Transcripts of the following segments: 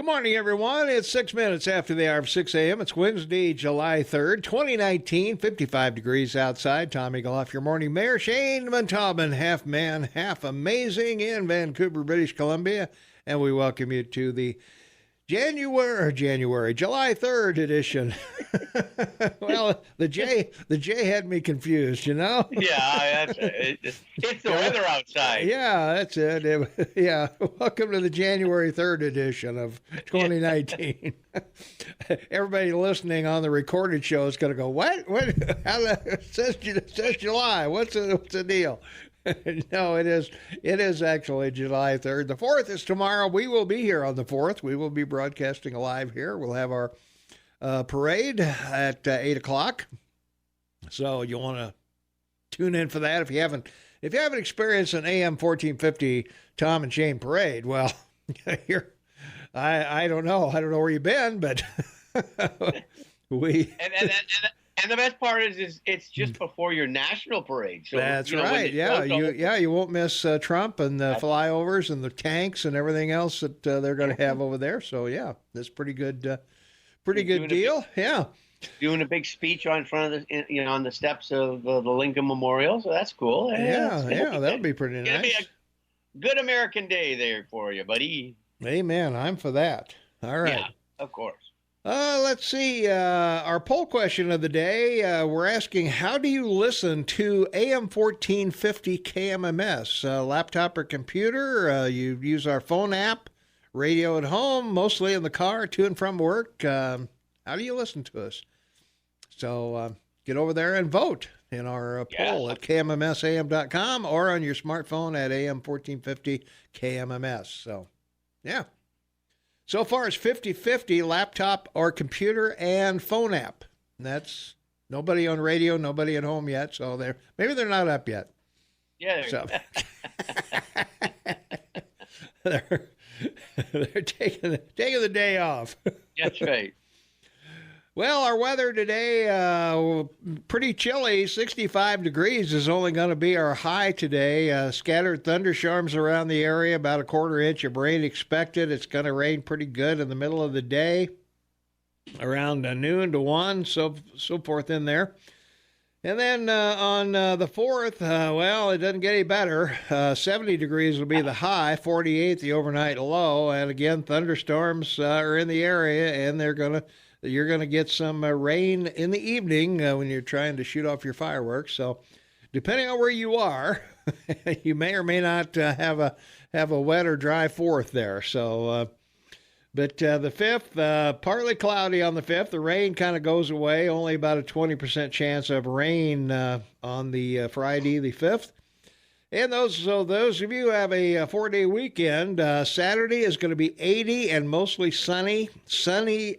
Good morning, everyone. It's 6 minutes after the hour of 6 a.m. It's Wednesday, July 3rd, 2019, 55 degrees outside. Tom Eagle off your morning mayor. Shane Montalban, half man, half amazing in Vancouver, British Columbia. And we welcome you to the July 3rd edition. Well, the J had me confused, you know? Yeah, it's the weather outside. Yeah, that's it. Yeah, welcome to the January 3rd edition of 2019. Everybody listening on the recorded show is going to go, what? How it says July. What's the deal? No, it is actually July 3rd. The 4th is tomorrow. We will be here on the 4th. We will be broadcasting live here. We'll have our parade at 8 o'clock. So you'll want to tune in for that. If you haven't experienced an AM 1450 Tom and Shane parade, well, I don't know. I don't know where you've been, but we... And the best part is it's just before your national parade. So, that's right. Yeah, you won't miss Trump and the flyovers and the tanks and everything else that they're going to have over there. So yeah, that's pretty good deal. Yeah, doing a big speech in front of on the steps of the Lincoln Memorial. So that's cool. Yeah, that'll be pretty nice. It'll be a good American day there for you, buddy. Amen. I'm for that. All right. Yeah, of course. Let's see. Our poll question of the day, we're asking, how do you listen to AM 1450 KMMS? Laptop or computer? You use our phone app, radio at home, mostly in the car, to and from work. How do you listen to us? So get over there and vote in our poll at kmmsam.com or on your smartphone at AM 1450 KMMS. So, yeah. So far, it's 50-50 laptop or computer and phone app. And that's nobody on radio, nobody at home yet. So maybe they're not up yet. Yeah. So they're taking the day off. That's right. Well, our weather today, pretty chilly. 65 degrees is only going to be our high today. Scattered thunderstorms around the area, about a quarter inch of rain expected. It's going to rain pretty good in the middle of the day, around noon to 1, so forth in there. And then on the 4th, well, it doesn't get any better. 70 degrees will be the high, 48 the overnight low. And again, thunderstorms are in the area, and you're going to get some rain in the evening when you're trying to shoot off your fireworks. So depending on where you are, you may or may not have a wet or dry 4th there. So, but the 5th, partly cloudy on the 5th. The rain kind of goes away, only about a 20% chance of rain on the Friday, the 5th. And those of you who have a 4-day weekend, Saturday is going to be 80 and mostly sunny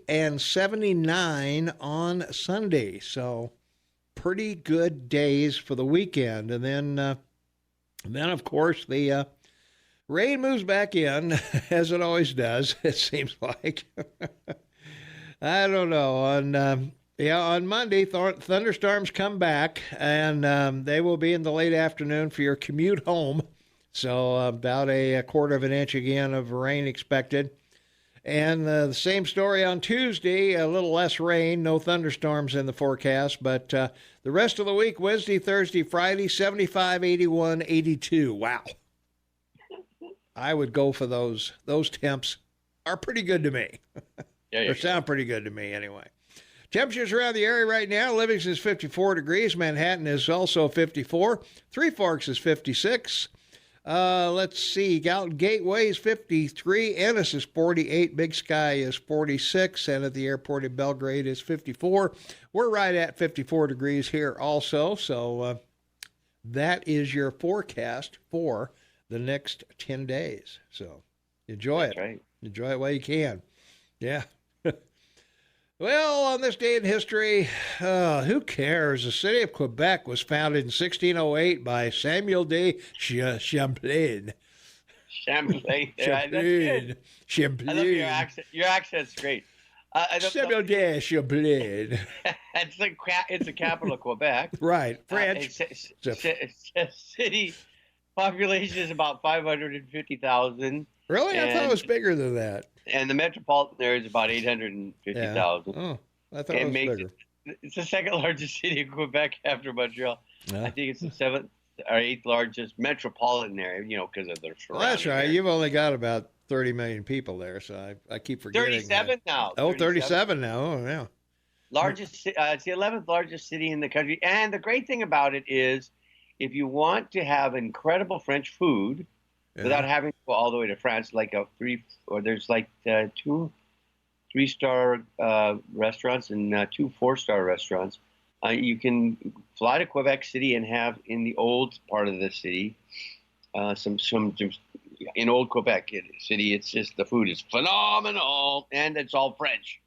and 79 on Sunday. So pretty good days for the weekend. And then of course, the rain moves back in, as it always does, it seems like. I don't know. On Monday, thunderstorms come back, and they will be in the late afternoon for your commute home. So about a quarter of an inch again of rain expected. And the same story on Tuesday, a little less rain, no thunderstorms in the forecast. But the rest of the week, Wednesday, Thursday, Friday, 75, 81, 82. Wow. I would go for those. Those temps are pretty good to me. Or sound pretty good to me anyway. Temperatures around the area right now, Livingston is 54 degrees. Manhattan is also 54. Three Forks is 56. Let's see. Galton Gateway is 53. Ennis is 48. Big Sky is 46. And at the airport in Belgrade is 54. We're right at 54 degrees here also. So that is your forecast for the next 10 days. So enjoy it. Right. Enjoy it while you can. Yeah. Well, on this day in history, who cares? The city of Quebec was founded in 1608 by Samuel de Champlain. Champlain. Champlain. Champlain. I love your accent. Your accent's great. Samuel de Champlain. It's the capital of Quebec. Right. French. City population is about 550,000. Really? I thought it was bigger than that. And the metropolitan area is about 850,000. Oh, I thought it It was makes bigger. it's the second largest city in Quebec after Montreal. Yeah. I think it's the seventh or eighth largest metropolitan area, because of their Well, that's surrounding right. area. You've only got about 30 million people there, so I keep forgetting that. 37 now. Oh, 37 now. Oh, yeah. It's the 11th largest city in the country. And the great thing about it is, if you want to have incredible French food without Yeah. having to go all the way to France, there's like two 3-star restaurants and two 4-star restaurants. You can fly to Quebec City and have in the old part of the city some in old Quebec City. It's just the food is phenomenal and it's all French.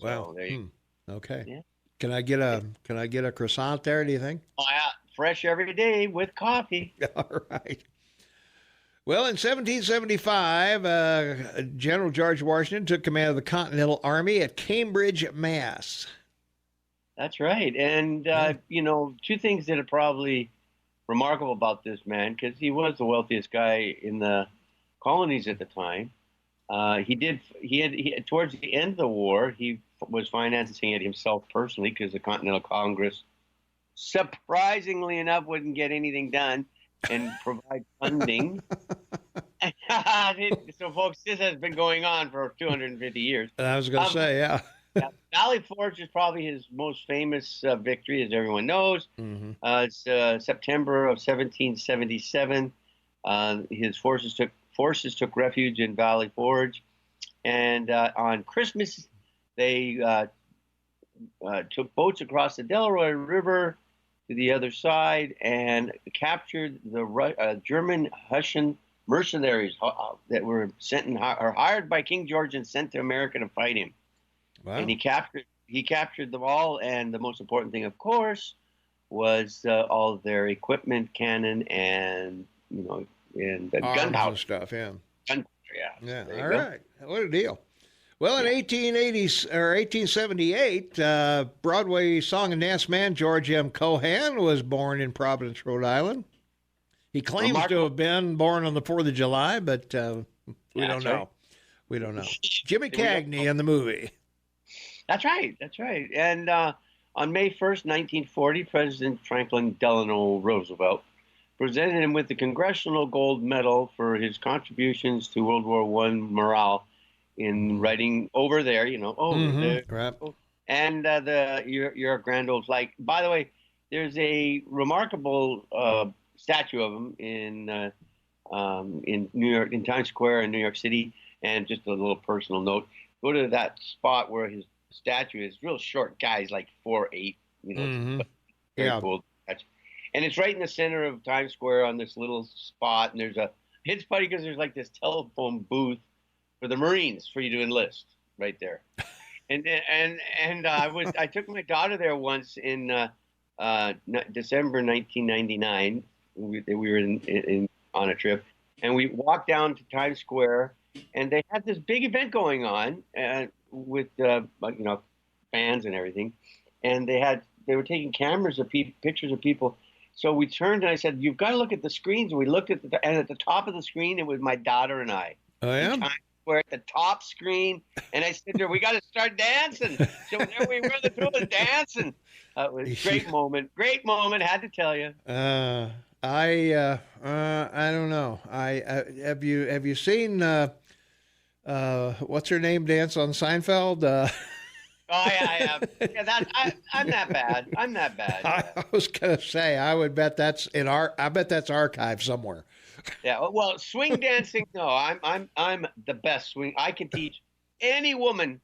Wow. So there you Okay. Yeah. Can I get a croissant there, do you think? Oh, yeah, fresh every day with coffee. All right. Well, in 1775, General George Washington took command of the Continental Army at Cambridge, Mass. That's right. And, two things that are probably remarkable about this man, because he was the wealthiest guy in the colonies at the time. Towards the end of the war, he was financing it himself personally because the Continental Congress, surprisingly enough, wouldn't get anything done and provide funding. So, folks, this has been going on for 250 years. And I was going to say, yeah. Yeah, Valley Forge is probably his most famous victory, as everyone knows. Mm-hmm. It's September of 1777. His forces took refuge in Valley Forge, and on Christmas they took boats across the Delaware River to the other side and captured the German Hessian mercenaries that were hired by King George and sent to America to fight him. Wow. And he captured them all, and the most important thing, of course, was all of their equipment, cannon, and gunpowder and stuff. Yeah. Gunpowder, Yeah. There you All go. right. What a deal. Well, in 1878, Broadway song and dance man George M. Cohan was born in Providence, Rhode Island. He claims to have been born on the 4th of July, but we don't know. Right. We don't know. Jimmy Cagney in the movie. That's right. And on May 1st, 1940, President Franklin Delano Roosevelt presented him with the Congressional Gold Medal for his contributions to World War I morale in writing over there, there. Right. And your grand old flag. By the way, there's a remarkable statue of him in New York, in Times Square in New York City. And just a little personal note: go to that spot where his statue is. Real short guy, he's like 4'8", Mm-hmm. Very cool statue. And it's right in the center of Times Square on this little spot. And it's funny because there's like this telephone booth for the Marines for you to enlist right there. And I took my daughter there once in December 1999. We were on a trip, and we walked down to Times Square, and they had this big event going on with fans and everything, and they were taking pictures of people. So we turned and I said, "You've got to look at the screens." And we looked and at the top of the screen, it was my daughter and I. Oh yeah. We're at the top screen, and I said to her, "We got to start dancing." So there we were, the two of us dancing. It was a great moment. Had to tell you. I don't know. Have you seen what's her name dance on Seinfeld? Oh yeah, I have. Yeah, I'm that bad. I was gonna say I bet that's archived somewhere. Yeah. Well, swing dancing. No, I'm the best swing. I can teach any woman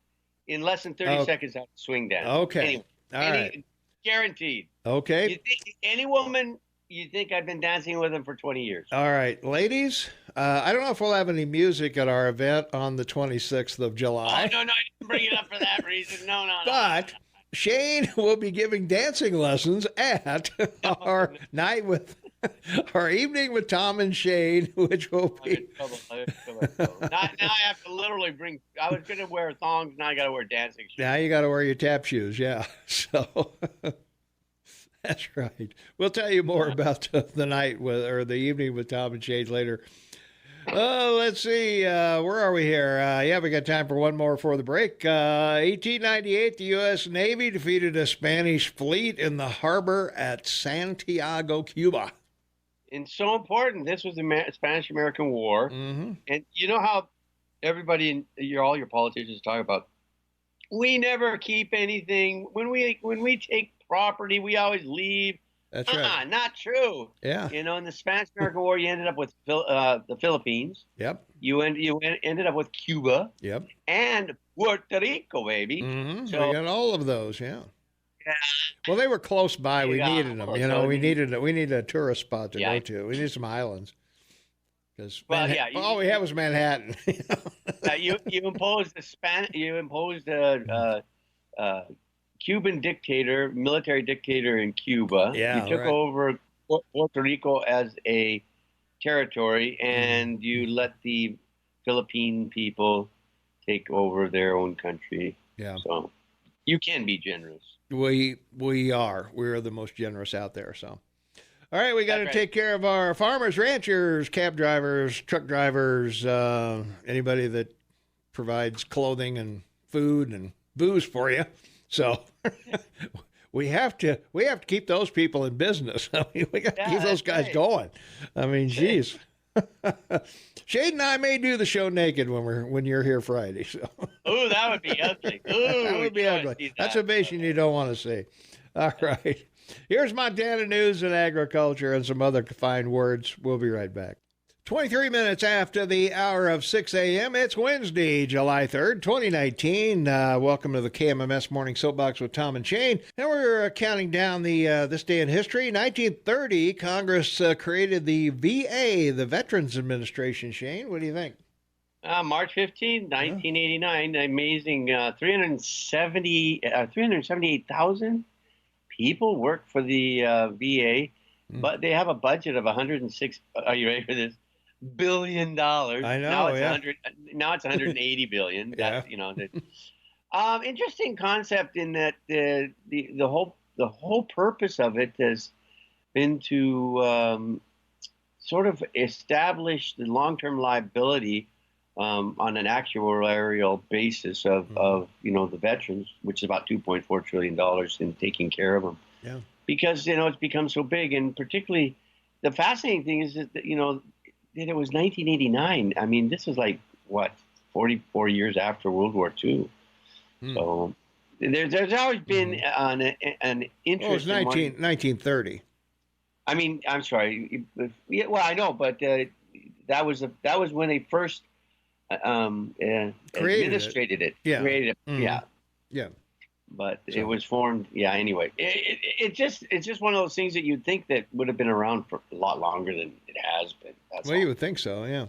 in less than 30 seconds how to swing dance. Okay. All right. Guaranteed. Okay. Any woman. You think I've been dancing with them for 20 years. All right, ladies, I don't know if we'll have any music at our event on the 26th of July. Oh, no, I didn't bring it up for that reason. No. But Shane will be giving dancing lessons at our evening with Tom and Shane, which will be... Now I have to literally I was going to wear thongs, now I got to wear dancing shoes. Now you got to wear your tap shoes, yeah. So... That's right. We'll tell you more about the evening with Tom and Shane later. Let's see. Where are we here? Yeah, we got time for one more for the break. 1898, the U.S. Navy defeated a Spanish fleet in the harbor at Santiago, Cuba. And so important. This was the Spanish-American War. Mm-hmm. And you know how everybody, all your politicians talk about, we never keep anything. When we take property, we always leave. That's right. Not true. Yeah. In the Spanish-American War, you ended up with the Philippines. Yep. You ended up with Cuba. Yep. And Puerto Rico, baby. Mm-hmm. So we got all of those. Yeah. Well, they were close by. We needed them. We needed a tourist spot to go to. We needed some islands. Because all we had was Manhattan. You imposed a Cuban dictator, military dictator in Cuba. Yeah, you took over Puerto Rico as a territory, and you let the Philippine people take over their own country. Yeah. So you can be generous. We are. We're the most generous out there. So, all right, we got to take care of our farmers, ranchers, cab drivers, truck drivers, anybody that provides clothing and food and booze for you. So we have to keep those people in business. I mean, we got to keep those guys going. I mean, geez. Shade and I may do the show naked when you're here Friday. So. Oh, that would be ugly. Ooh, that would be ugly. That's a vision you don't want to see. All right. Here's Montana news and agriculture and some other fine words. We'll be right back. 23 minutes after the hour of 6 a.m. It's Wednesday, July 3rd, 2019. Welcome to the KMMS Morning Soapbox with Tom and Shane. And we're counting down this day in history. 1930, Congress created the VA, the Veterans Administration. Shane, what do you think? March 15, 1989. Amazing. 378,000 people work for the VA, but they have a budget of 106. Are you ready for this? $1 billion. I know. Now it's 180 billion. Yeah. Interesting concept in that the whole purpose of it has been to sort of establish the long-term liability on an actuarial basis of the veterans, which is about $2.4 trillion in taking care of them. Yeah. Because it's become so big, and particularly the fascinating thing is that that it was 1989. I mean, this is like, 44 years after World War II. So there's always been an interest. Well, it was 1930. I mean, I'm sorry. Yeah, well, I know, but that was when they first administrated it. Yeah. Created it. Mm-hmm. Yeah. Yeah. But it was formed. Yeah. Anyway, it's just one of those things that you'd think that would have been around for a lot longer than it has been. You would think so. Yeah.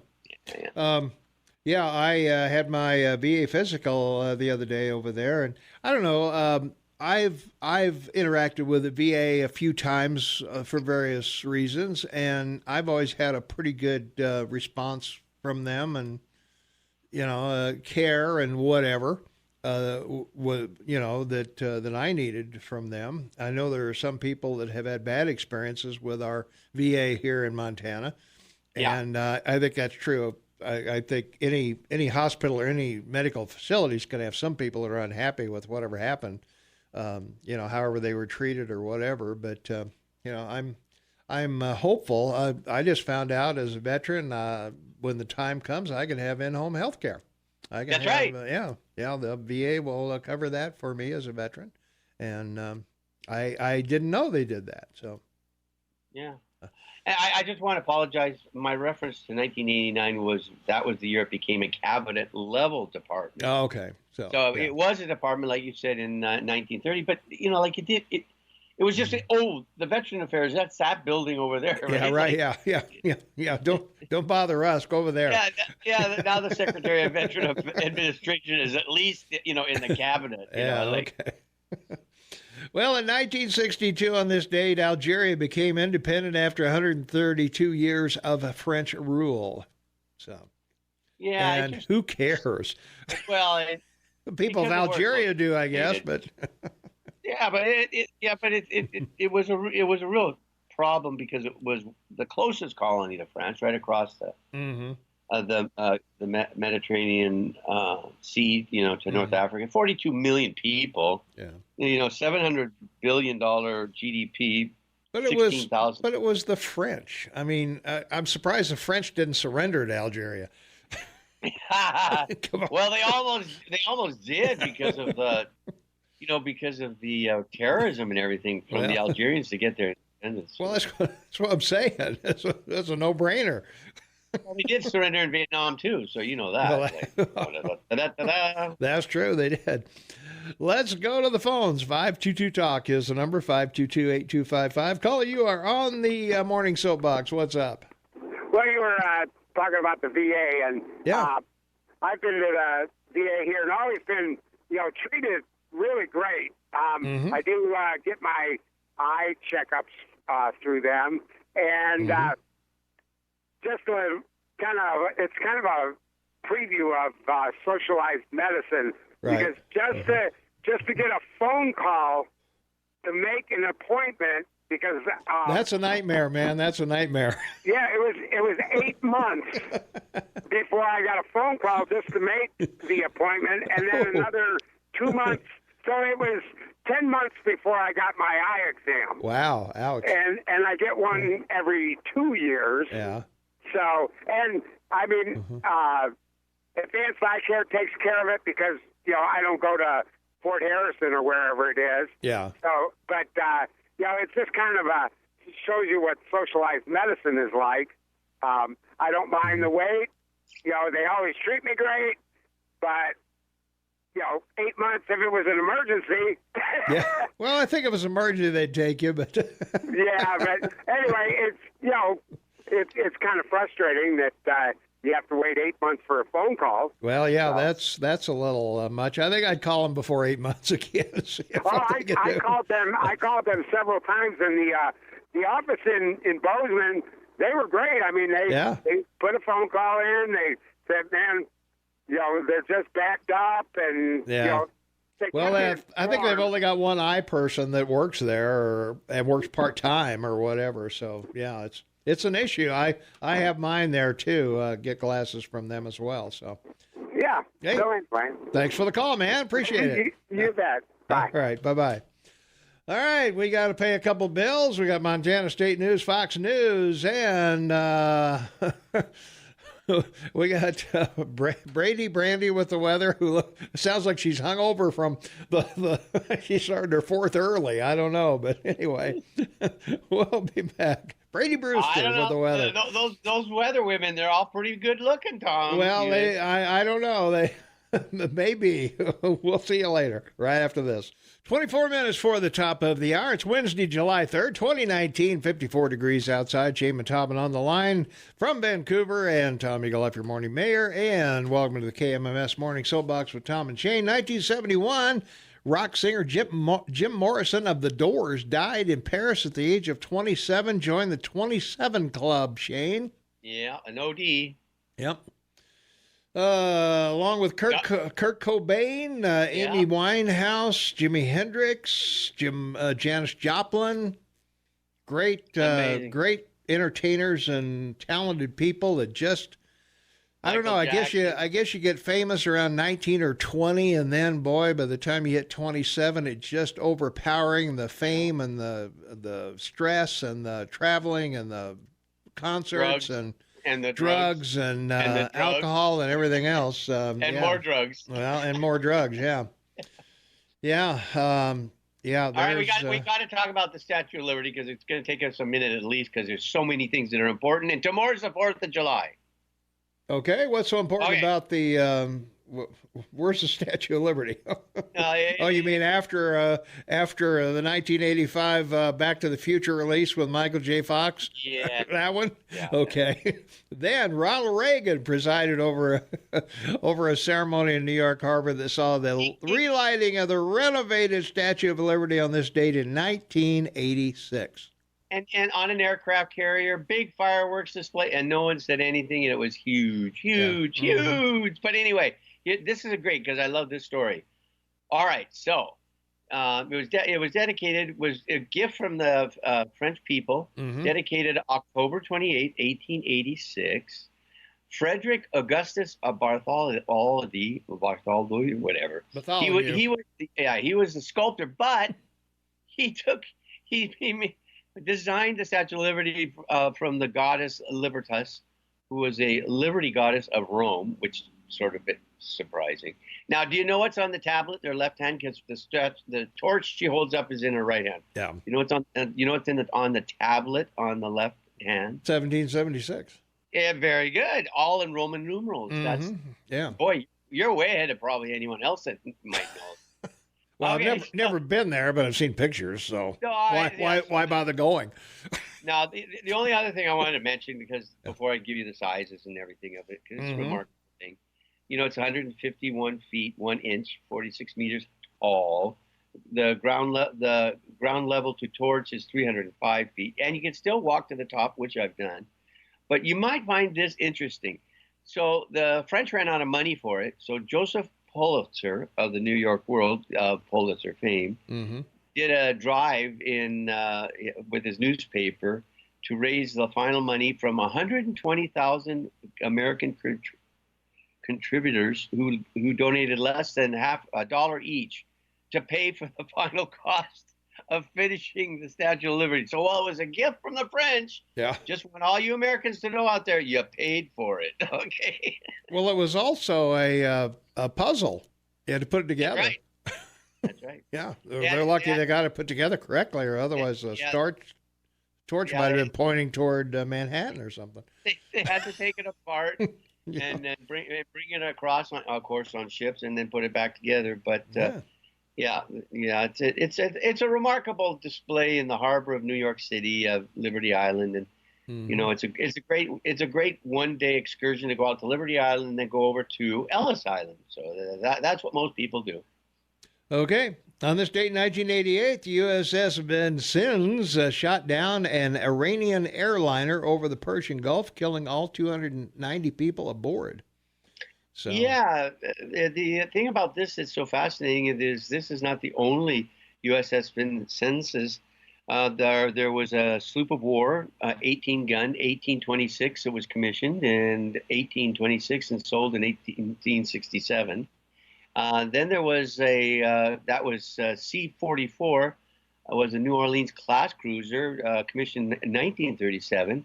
Yeah. I had my VA physical the other day over there, and I don't know. I've interacted with the VA a few times for various reasons, and I've always had a pretty good response from them, and care and whatever. That I needed from them. I know there are some people that have had bad experiences with our VA here in Montana, and I think that's true. I think any hospital or any medical facility is going to have some people that are unhappy with whatever happened, however they were treated or whatever. But I'm hopeful. I just found out as a veteran when the time comes, I can have in-home health care. That's right. The VA will cover that for me as a veteran, and I didn't know they did that. So, yeah, I just want to apologize. My reference to 1989 was the year it became a cabinet level department. Oh, okay. So it was a department, like you said, in 1930. But it was just the Veteran Affairs. That's that building over there. Right? Yeah, right. Yeah. Don't bother us. Go over there. Yeah. Now the Secretary of Veteran Administration is at least in the cabinet. Okay. Well, in 1962, on this date, Algeria became independent after 132 years of French rule. So. Yeah. And who cares? Well, people of Algeria do, I guess, but. Yeah, but it was a real problem because it was the closest colony to France, right across the Mediterranean Sea, to North Africa. 42 million people. Yeah. $700 billion GDP. But 16,000. But it was the French. I mean, I'm surprised the French didn't surrender to Algeria. Come on. Well, they almost did because of the terrorism and everything from the Algerians to get their independence. Well, that's what I'm saying. That's a no-brainer. Well, they did surrender in Vietnam too, so you know that. That's true. They did. Let's go to the phones. 522-TALK is the number, 522-8255. Caller, you are on the morning soapbox. What's up? Well, you were talking about the VA, and I've been to the VA here and always been, treated really great. I do get my eye checkups through them, and just it's kind of a preview of socialized medicine, because just to get a phone call to make an appointment, because that's a nightmare, man. That's a nightmare. Yeah, it was 8 months before I got a phone call just to make the appointment, and then another 2 months. So it was 10 months before I got my eye exam. Wow, ouch. And I get one every 2 years. Yeah. So, and I mean, Advanced Eye Care takes care of it because, I don't go to Fort Harrison or wherever it is. Yeah. So, but, it's just kind of shows you what socialized medicine is like. I don't mind the wait. They always treat me great, but 8 months if it was an emergency. Yeah. Well, I think if it was an emergency, they'd take you, but. Yeah, but anyway, it's kind of frustrating that you have to wait 8 months for a phone call. Well, yeah, that's a little much. I think I'd call them before 8 months again. I called them. I called them several times, and the office in Bozeman, they were great. I mean, they put a phone call in. They said, "Man, they're just backed up," and well, I think they've only got one eye person that works there and works part-time or whatever. So, yeah, it's an issue. I have mine there, too. Get glasses from them as well. So, yeah. Hey, so anyway. Thanks for the call, man. Appreciate it. You bet. Bye. All right. Bye-bye. All right. We got to pay a couple bills. We got Montana State News, Fox News, and we got Brandy with the weather, who sounds like she's hungover from she started her fourth early. I don't know, but anyway, we'll be back. Brady Brewster with the weather. Those weather women, they're all pretty good looking, Tom. Well, I don't know. They maybe. We'll see you later, right after this. 24 minutes for the top of the hour. It's Wednesday, July 3rd, 2019, 54 degrees outside. Shane Matobin on the line from Vancouver, and Tom Eagle up your morning mayor. And welcome to the KMMS Morning Soapbox with Tom and Shane. 1971, rock singer Jim Morrison of The Doors died in Paris at the age of 27. Joined the 27 Club, Shane. Yeah, an OD. Yep. Along with Kurt Cobain, Amy Winehouse, Jimi Hendrix, Janis Joplin, great entertainers and talented people that just, I don't know. I guess you get famous around 19 or 20, and then by the time you hit 27, it's just overpowering, the fame and the stress and the traveling and the concerts and the drugs and alcohol and everything else. More drugs. Well, and more drugs, yeah. Yeah. All right, we got to talk about the Statue of Liberty, because it's going to take us a minute at least, because there's so many things that are important. And tomorrow's the 4th of July. Okay, what's so important about the... where's the Statue of Liberty? Oh, you mean after the 1985 Back to the Future release with Michael J. Fox? Yeah. That one? Yeah. Okay. Then Ronald Reagan presided over a ceremony in New York Harbor that saw the relighting of the renovated Statue of Liberty on this date in 1986. And on an aircraft carrier, big fireworks display, and no one said anything, and it was huge. But anyway, this is great, because I love this story. All right, so it was dedicated, was a gift from the French people, dedicated October 28, 1886. Frederick Augustus Bartholomew, whatever. Bartholomew. He was the sculptor, but he designed the Statue of Liberty from the goddess Libertas, who was a liberty goddess of Rome, which is sort of a bit surprising. Now, do you know what's on the tablet? Their left hand, because the torch she holds up is in her right hand. Yeah. You know what's on? On the tablet on the left hand? 1776. Yeah, very good. All in Roman numerals. Mm-hmm. That's boy, you're way ahead of probably anyone else that might know. Well, okay, I've never been there, but I've seen pictures. So no, why bother going? Now, the only other thing I wanted to mention, because before I give you the sizes and everything of it, because it's a remarkable thing. You know, it's 151 feet 1 inch, 46 meters tall. The ground level to torch is 305 feet, and you can still walk to the top, which I've done. But you might find this interesting. So the French ran out of money for it. So Joseph Pulitzer of the New York World, Pulitzer fame, did a drive with his newspaper to raise the final money from 120,000 American contributors who donated less than $50 each to pay for the final cost of finishing the Statue of Liberty. So while it was a gift from the French, just want all you Americans to know out there, you paid for it. Okay. Well, it was also a puzzle. You had to put it together. That's right. That's right. Yeah, they're lucky they got it put together correctly, or otherwise the torch might have been pointing toward Manhattan or something. They had to take it apart and then bring it across, of course, on ships, and then put it back together. But it's a remarkable display in the harbor of New York City, of Liberty Island, and you know it's a great one-day excursion to go out to Liberty Island and then go over to Ellis Island. So that's what most people do. Okay. On this date in 1988, the USS Vincennes shot down an Iranian airliner over the Persian Gulf, killing all 290 people aboard. So yeah, the thing about this that's so fascinating is this is not the only USS Vincennes. There was a sloop of war, 18-gun, 1826. It was commissioned in 1826 and sold in 1867. Then there was C-44, was a New Orleans class cruiser, commissioned in 1937,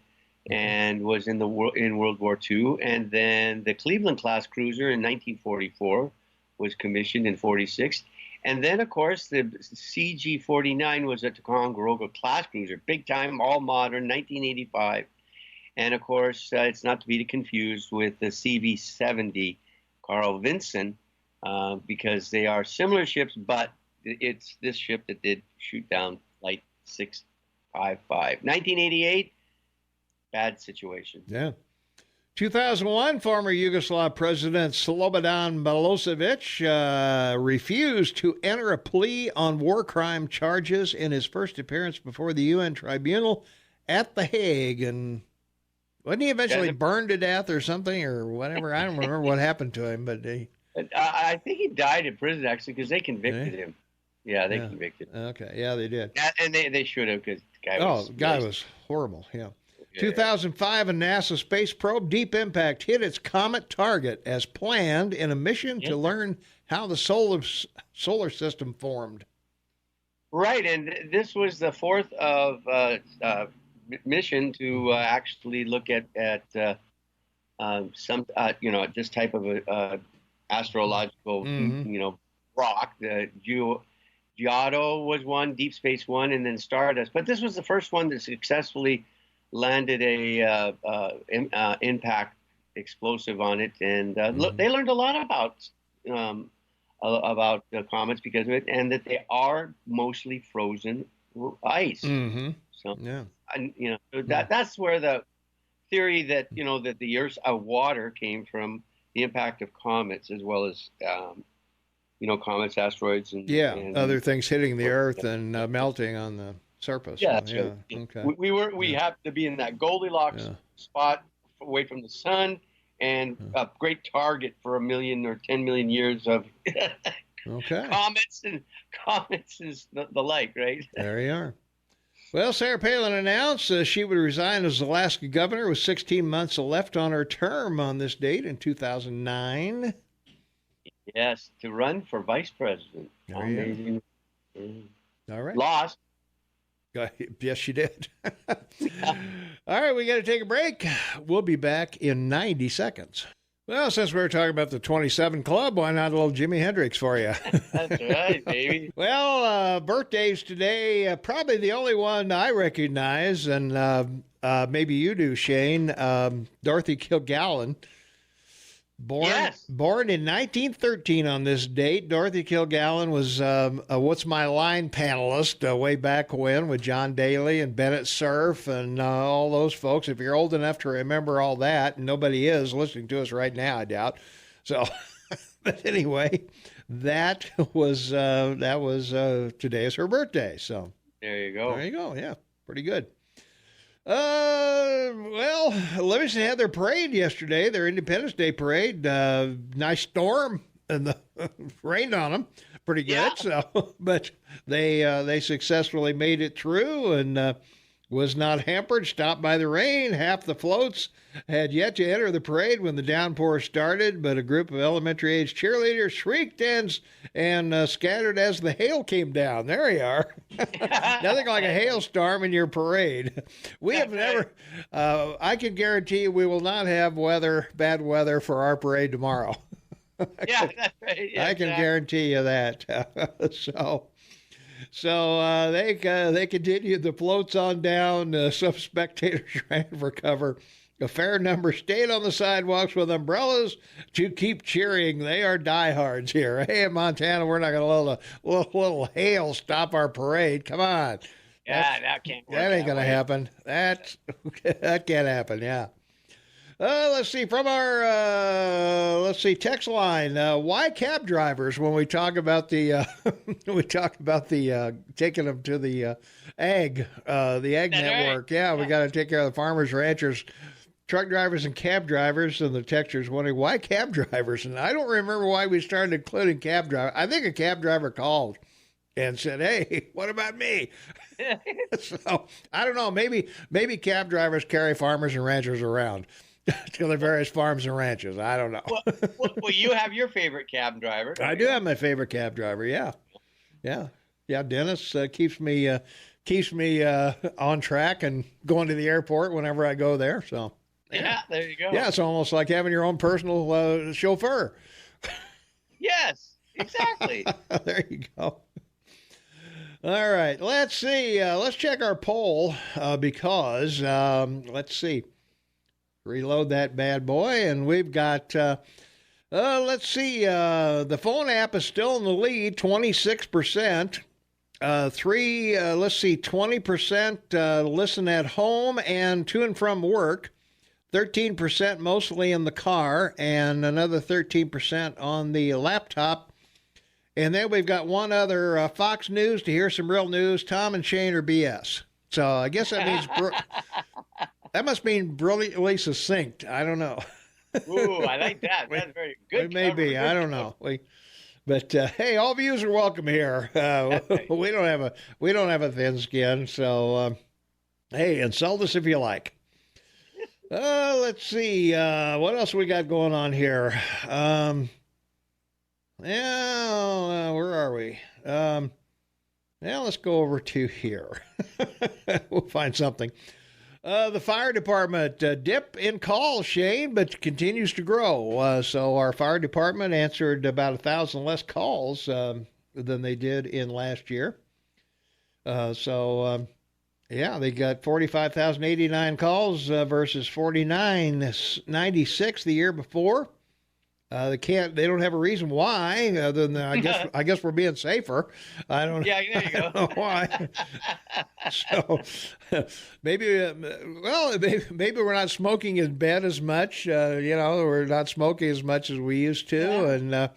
and was in World War II. And then the Cleveland class cruiser in 1944 was commissioned in 46. And then, of course, the CG-49 was a Ticonderoga class cruiser, big time, all modern, 1985. And of course, it's not to be confused with the CV-70 Carl Vinson. Because they are similar ships, but it's this ship that did shoot down Flight 655. 1988, bad situation. Yeah. 2001, former Yugoslav President Slobodan Milosevic refused to enter a plea on war crime charges in his first appearance before the UN tribunal at The Hague. And wasn't he eventually burned to death or something or whatever? I don't remember what happened to him, but I think he died in prison, actually, because they convicted him. Yeah, they convicted him. Okay, yeah, they did. And they should have, because the guy was horrible, yeah. 2005, a NASA space probe, Deep Impact, hit its comet target as planned in a mission to learn how the solar system formed. Right, and this was the fourth of mission to actually look at some, this type of astrological, rock. The Giotto was one, Deep Space One, and then Stardust. But this was the first one that successfully landed a impact explosive on it, and they learned a lot about the comets because of it, and that they are mostly frozen ice. So, that's where the theory that that the Earth's water came from the impact of comets, as well as comets, asteroids, and other things hitting the Earth and melting on the surface. Yeah, that's right. Okay. We have to be in that Goldilocks spot away from the sun, and a great target for 1 million or 10 million years of comets and the like, right? There you are. Well, Sarah Palin announced she would resign as Alaska governor with 16 months left on her term on this date in 2009. Yes, to run for vice president. There you go. All right. Lost. Yes, she did. All right, we got to take a break. We'll be back in 90 seconds. Well, since we were talking about the 27 Club, why not a little Jimi Hendrix for you? That's right, baby. Well, birthdays today, probably the only one I recognize, and maybe you do, Shane, Dorothy Kilgallen. Born in 1913 on this date. Dorothy Kilgallen was a What's My Line panelist way back when with John Daly and Bennett Cerf and all those folks. If you're old enough to remember all that, and nobody is listening to us right now, I doubt. So, but anyway, that was today is her birthday. So there you go. There you go. Yeah, pretty good. Well, Livingston had their parade yesterday, their Independence Day parade. Nice storm and rained on them pretty good. Yeah. So, but they successfully made it through and was not hampered, stopped by the rain. Half the floats had yet to enter the parade when the downpour started, but a group of elementary-age cheerleaders shrieked and scattered as the hail came down. There you are. Nothing like a hailstorm in your parade. We have never, I can guarantee you we will not have bad weather for our parade tomorrow. Yeah, that's right. Yeah, I can guarantee you that. So they continued the floats on down. Some spectators ran for cover. A fair number stayed on the sidewalks with umbrellas to keep cheering. They are diehards here. Hey, in Montana, we're not going to let a little hail stop our parade. Come on. Yeah, that can't work. That ain't going to happen. That can't happen, yeah. Let's see, from our text line. Why cab drivers when we talk about the taking them to the ag network? Right. Yeah, we got to take care of the farmers, ranchers, truck drivers, and cab drivers. And the texters wondering why cab drivers. And I don't remember why we started including cab drivers. I think a cab driver called and said, "Hey, what about me?" So I don't know. Maybe cab drivers carry farmers and ranchers around to the various farms and ranches. I don't know. Well, you have your favorite cab driver. I do have my favorite cab driver. Yeah. Dennis keeps me on track and going to the airport whenever I go there. So yeah, there you go. Yeah, it's almost like having your own personal chauffeur. Yes, exactly. There you go. All right, let's see. Let's check our poll because let's see. Reload that bad boy, and we've got, let's see, the phone app is still in the lead, 26%. 20% listen at home and to and from work, 13% mostly in the car, and another 13% on the laptop. And then we've got one other, Fox News to hear some real news, Tom and Shane are BS. So I guess that means... That must mean brilliantly succinct. I don't know. Ooh, I like that. That's very good. It may be. I don't know. But hey, all views are welcome here. We don't have a thin skin, so hey, insult us if you like. Let's see. What else we got going on here? Where are we? Let's go over to here. We'll find something. The fire department dip in calls, Shane, but continues to grow. So our fire department answered about 1,000 less calls than they did in last year. They got 45,089 calls versus 4,996 the year before. They don't have a reason why, other than I guess we're being safer. I don't. Yeah, there you go. I don't know why. So maybe we're not smoking in bed as much. We're not smoking as much as we used to, and the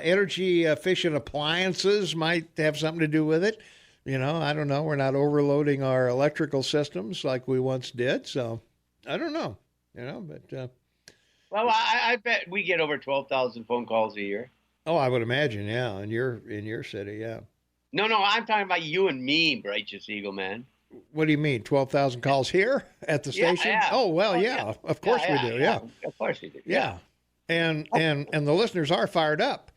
energy efficient appliances might have something to do with it. I don't know. We're not overloading our electrical systems like we once did. So I don't know. But. Well, I bet we get over 12,000 phone calls a year. Oh, I would imagine, yeah, in your city, yeah. No, I'm talking about you and me, Righteous Eagle Man. What do you mean? 12,000 calls here at the station? Yeah. Oh, well, yeah. Of course we do. Yeah. Of course we do. Yeah. And the listeners are fired up.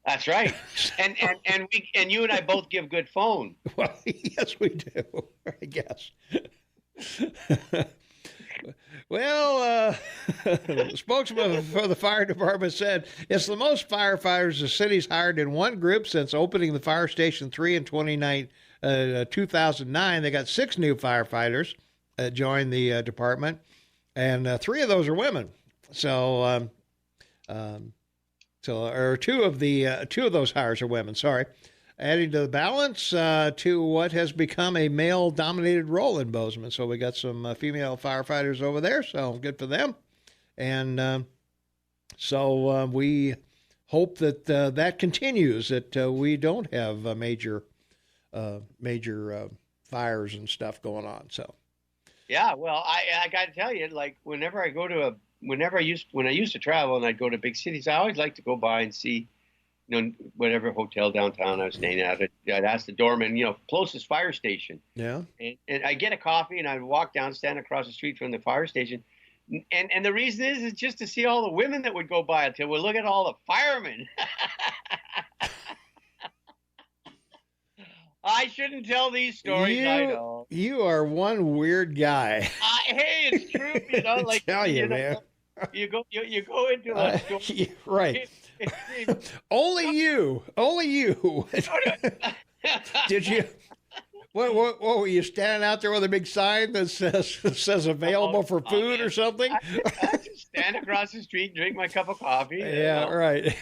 That's right. And you and I both give good phone. Well, yes, we do, I guess. Well, the spokesman for the fire department said it's the most firefighters the city's hired in one group since opening the fire station 3 in 2009. They got 6 new firefighters joined the department, and 3 of those are women. So, or two of those hires are women. Sorry. Adding to the balance to what has become a male-dominated role in Bozeman. So we got some female firefighters over there, so good for them. And so we hope that that continues, that we don't have major fires and stuff going on. So, yeah, well, I got to tell you, like when I used to travel and I'd go to big cities, I always like to go by and see, whatever hotel downtown I was staying at, I'd ask the doorman, closest fire station. Yeah. And I get a coffee and I'd walk down, stand across the street from the fire station. And the reason is just to see all the women that would go by until we look at all the firemen. I shouldn't tell these stories. I know. You are one weird guy. Hey, it's true. Like tell you, man. You go into a store. Right. Only you. Did you? What were you standing out there with a big sign that says available for food or something? I just stand across the street and drink my cup of coffee. Yeah, right.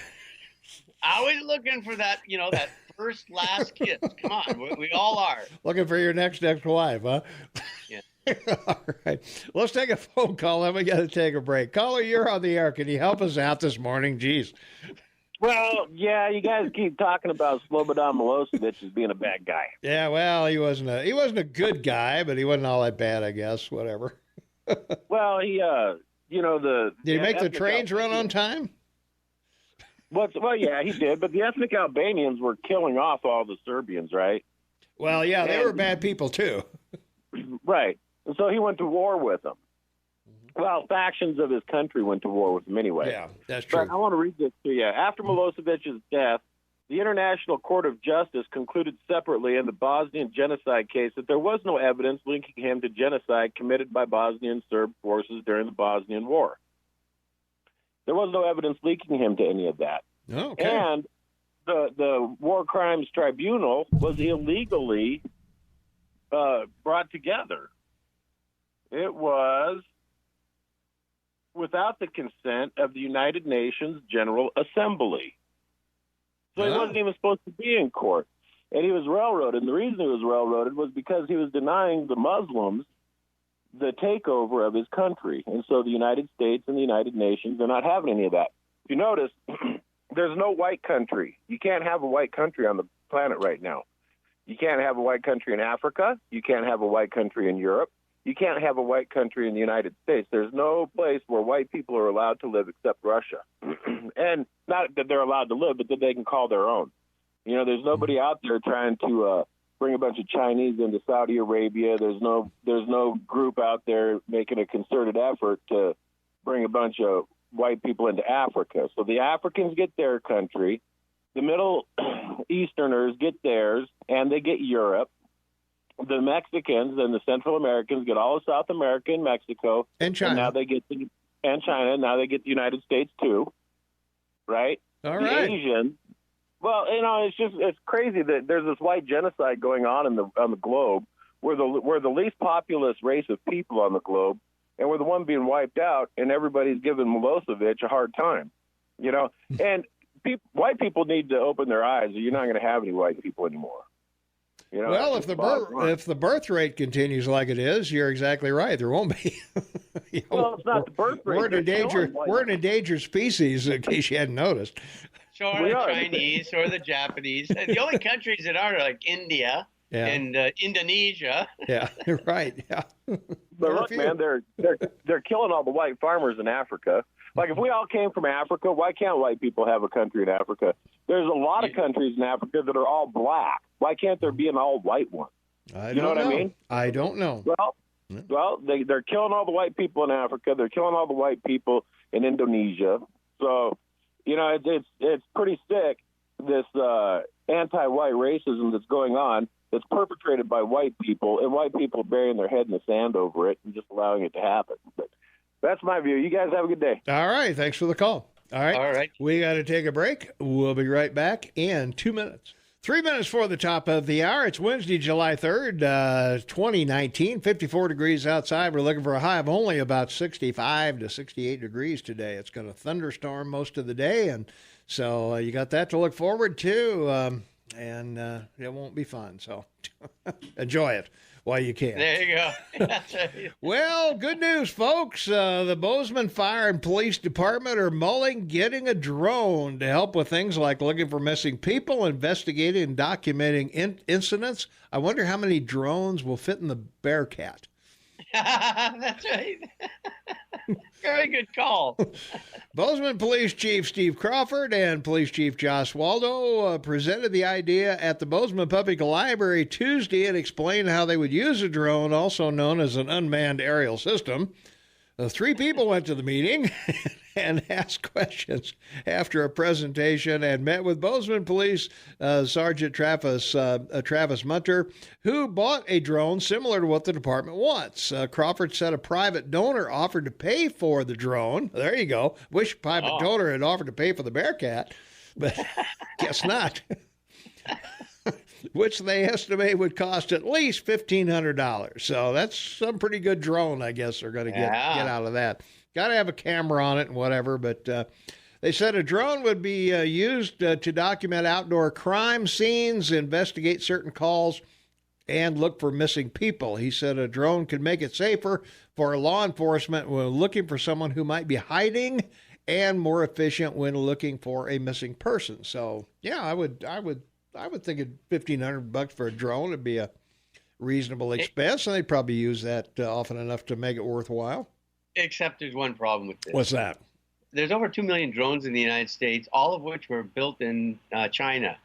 I was looking for that, that first last kiss. Come on, we all are. Looking for your next wife, huh? Yeah. All right. Let's take a phone call, and we got to take a break. Caller, you're on the air. Can you help us out this morning? Jeez. Well, yeah, you guys keep talking about Slobodan Milosevic as being a bad guy. Yeah, well, he wasn't a good guy, but he wasn't all that bad, I guess. Whatever. Well, he, Did he make the trains run on time? Well, yeah, he did, but the ethnic Albanians were killing off all the Serbians, right? Well, yeah, they were bad people, too. Right. And so he went to war with them. Well, factions of his country went to war with him anyway. Yeah, that's true. But I want to read this to you. After Milosevic's death, the International Court of Justice concluded separately in the Bosnian genocide case that there was no evidence linking him to genocide committed by Bosnian Serb forces during the Bosnian War. There was no evidence linking him to any of that. Oh, okay. And the War Crimes Tribunal was illegally brought together. It was without the consent of the United Nations General Assembly. So he wasn't even supposed to be in court. And he was railroaded. And the reason he was railroaded was because he was denying the Muslims the takeover of his country. And so the United States and the United Nations are not having any of that. If you notice, there's no white country. You can't have a white country on the planet right now. You can't have a white country in Africa. You can't have a white country in Europe. You can't have a white country in the United States. There's no place where white people are allowed to live except Russia. And not that they're allowed to live, but that they can call their own. There's nobody out there trying to bring a bunch of Chinese into Saudi Arabia. There's no group out there making a concerted effort to bring a bunch of white people into Africa. So the Africans get their country. The Middle Easterners get theirs, and they get Europe. The Mexicans and the Central Americans get all of South America and Mexico. And China. And now they get China. Now they get the United States, too. Right? All the right. Asians. Well, it's crazy that there's this white genocide going on the globe. We're the least populous race of people on the globe, and we're the one being wiped out, and everybody's giving Milosevic a hard time. And white people need to open their eyes, or you're not going to have any white people anymore. Well, if the birth rate continues like it is, you're exactly right. There won't be. Well, it's not the birth rate. We're an endangered species, in case you hadn't noticed. So are the Chinese or the Japanese. And the only countries that are like India, and Indonesia. Yeah, right. Yeah. But look, man, they're killing all the white farmers in Africa. Like, if we all came from Africa, why can't white people have a country in Africa? There's a lot of countries in Africa that are all black. Why can't there be an all-white one? I mean? I don't know. Well, they're killing all the white people in Africa. They're killing all the white people in Indonesia. So, it's pretty sick, this anti-white racism that's going on, that's perpetrated by white people, and white people burying their head in the sand over it and just allowing it to happen. But that's my view. You guys have a good day. All right. Thanks for the call. All right. We got to take a break. We'll be right back in 2 minutes. 3 minutes for the top of the hour. It's Wednesday, July 3rd, 2019, 54 degrees outside. We're looking for a high of only about 65 to 68 degrees today. It's going to thunderstorm most of the day, and so you got that to look forward to, and it won't be fun, so enjoy it while you can. There you go. Well, good news, folks. The Bozeman Fire and Police Department are mulling getting a drone to help with things like looking for missing people, investigating and documenting incidents. I wonder how many drones will fit in the Bearcat. That's right. Very good call. Bozeman Police Chief Steve Crawford and Police Chief Josh Waldo presented the idea at the Bozeman Public Library Tuesday and explained how they would use a drone, also known as an unmanned aerial system. 3 people went to the meeting and asked questions after a presentation and met with Bozeman Police Sergeant Travis Munter, who bought a drone similar to what the department wants. Crawford said a private donor offered to pay for the drone. There you go. Wish private donor had offered to pay for the Bearcat, but guess not. Which they estimate would cost at least $1,500. So that's some pretty good drone, I guess, they're going to get out of that. Got to have a camera on it and whatever, but they said a drone would be used to document outdoor crime scenes, investigate certain calls, and look for missing people. He said a drone could make it safer for law enforcement when looking for someone who might be hiding, and more efficient when looking for a missing person. So, yeah, I would think $1,500 for a drone would be a reasonable expense, and they'd probably use that often enough to make it worthwhile. Except there's one problem with this. What's that? There's over 2 million drones in the United States, all of which were built in China.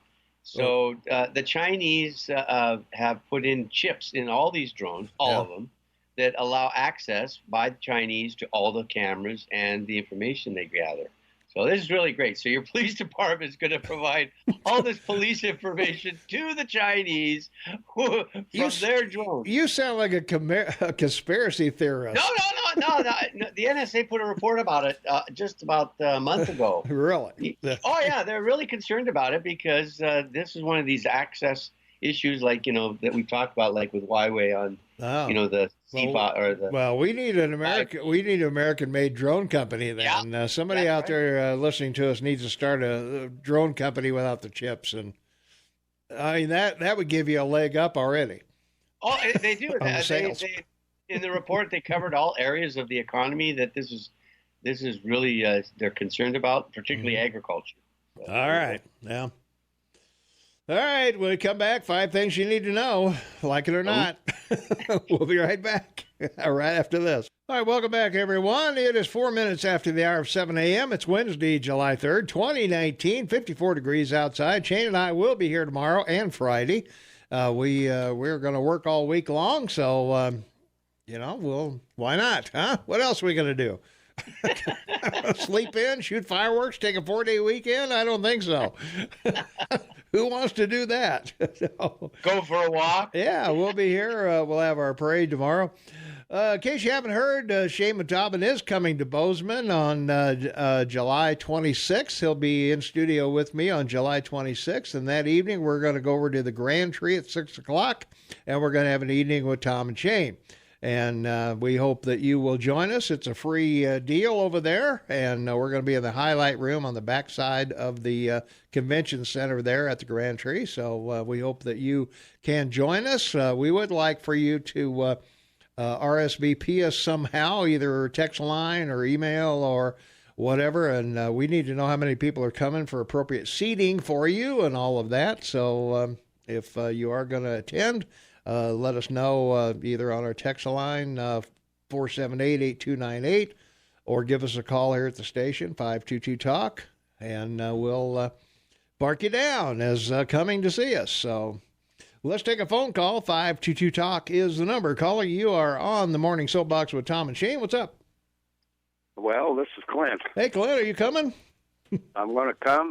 So the Chinese have put in chips in all these drones, all of them, that allow access by the Chinese to all the cameras and the information they gather. So this is really great. So your police department is going to provide all this police information to the Chinese from their drones. You sound like a conspiracy theorist. No. The NSA put a report about it just about a month ago. Really? Oh, yeah. They're really concerned about it because this is one of these access issues like, that we talked about, like with Huawei on, the CFA or the. Well, we need an American-made drone company then. Yeah, somebody out there listening to us needs to start a drone company without the chips, and I mean that would give you a leg up already. Oh, they do. They in the report they covered all areas of the economy that this is really they're concerned about, particularly agriculture. So, all right, yeah. All right, when we come back, 5 things you need to know, like it or not. We'll be right back right after this. All right, welcome back, everyone. It is 4 minutes after the hour of 7 a.m. It's Wednesday, July 3rd, 2019, 54 degrees outside. Shane and I will be here tomorrow and Friday. We're going to work all week long, so, why not, huh? What else are we going to do? Sleep in, shoot fireworks, take a 4-day weekend? I don't think so. Who wants to do that? Go for a walk? Yeah, we'll be here. We'll have our parade tomorrow. In case you haven't heard, Shane Matabin is coming to Bozeman on July 26th. He'll be in studio with me on July 26th, and that evening we're going to go over to the GranTree at 6 o'clock, and we're going to have an evening with Tom and Shane. And we hope that you will join us. It's a free deal over there, and we're going to be in the Hyalite Room on the backside of the convention center there at the GranTree. So we hope that you can join us. We would like for you to RSVP us somehow, either text line or email or whatever, and we need to know how many people are coming for appropriate seating for you and all of that. So if you are going to attend, let us know either on our text line 478-8298 or give us a call here at the station, 522-TALK, and we'll bark you down as coming to see us. So let's take a phone call. 522-TALK is the number. Caller, you are on the Morning Soapbox with Tom and Shane. What's up? Well, this is Clint. Hey, Clint, are you coming? I'm going to come.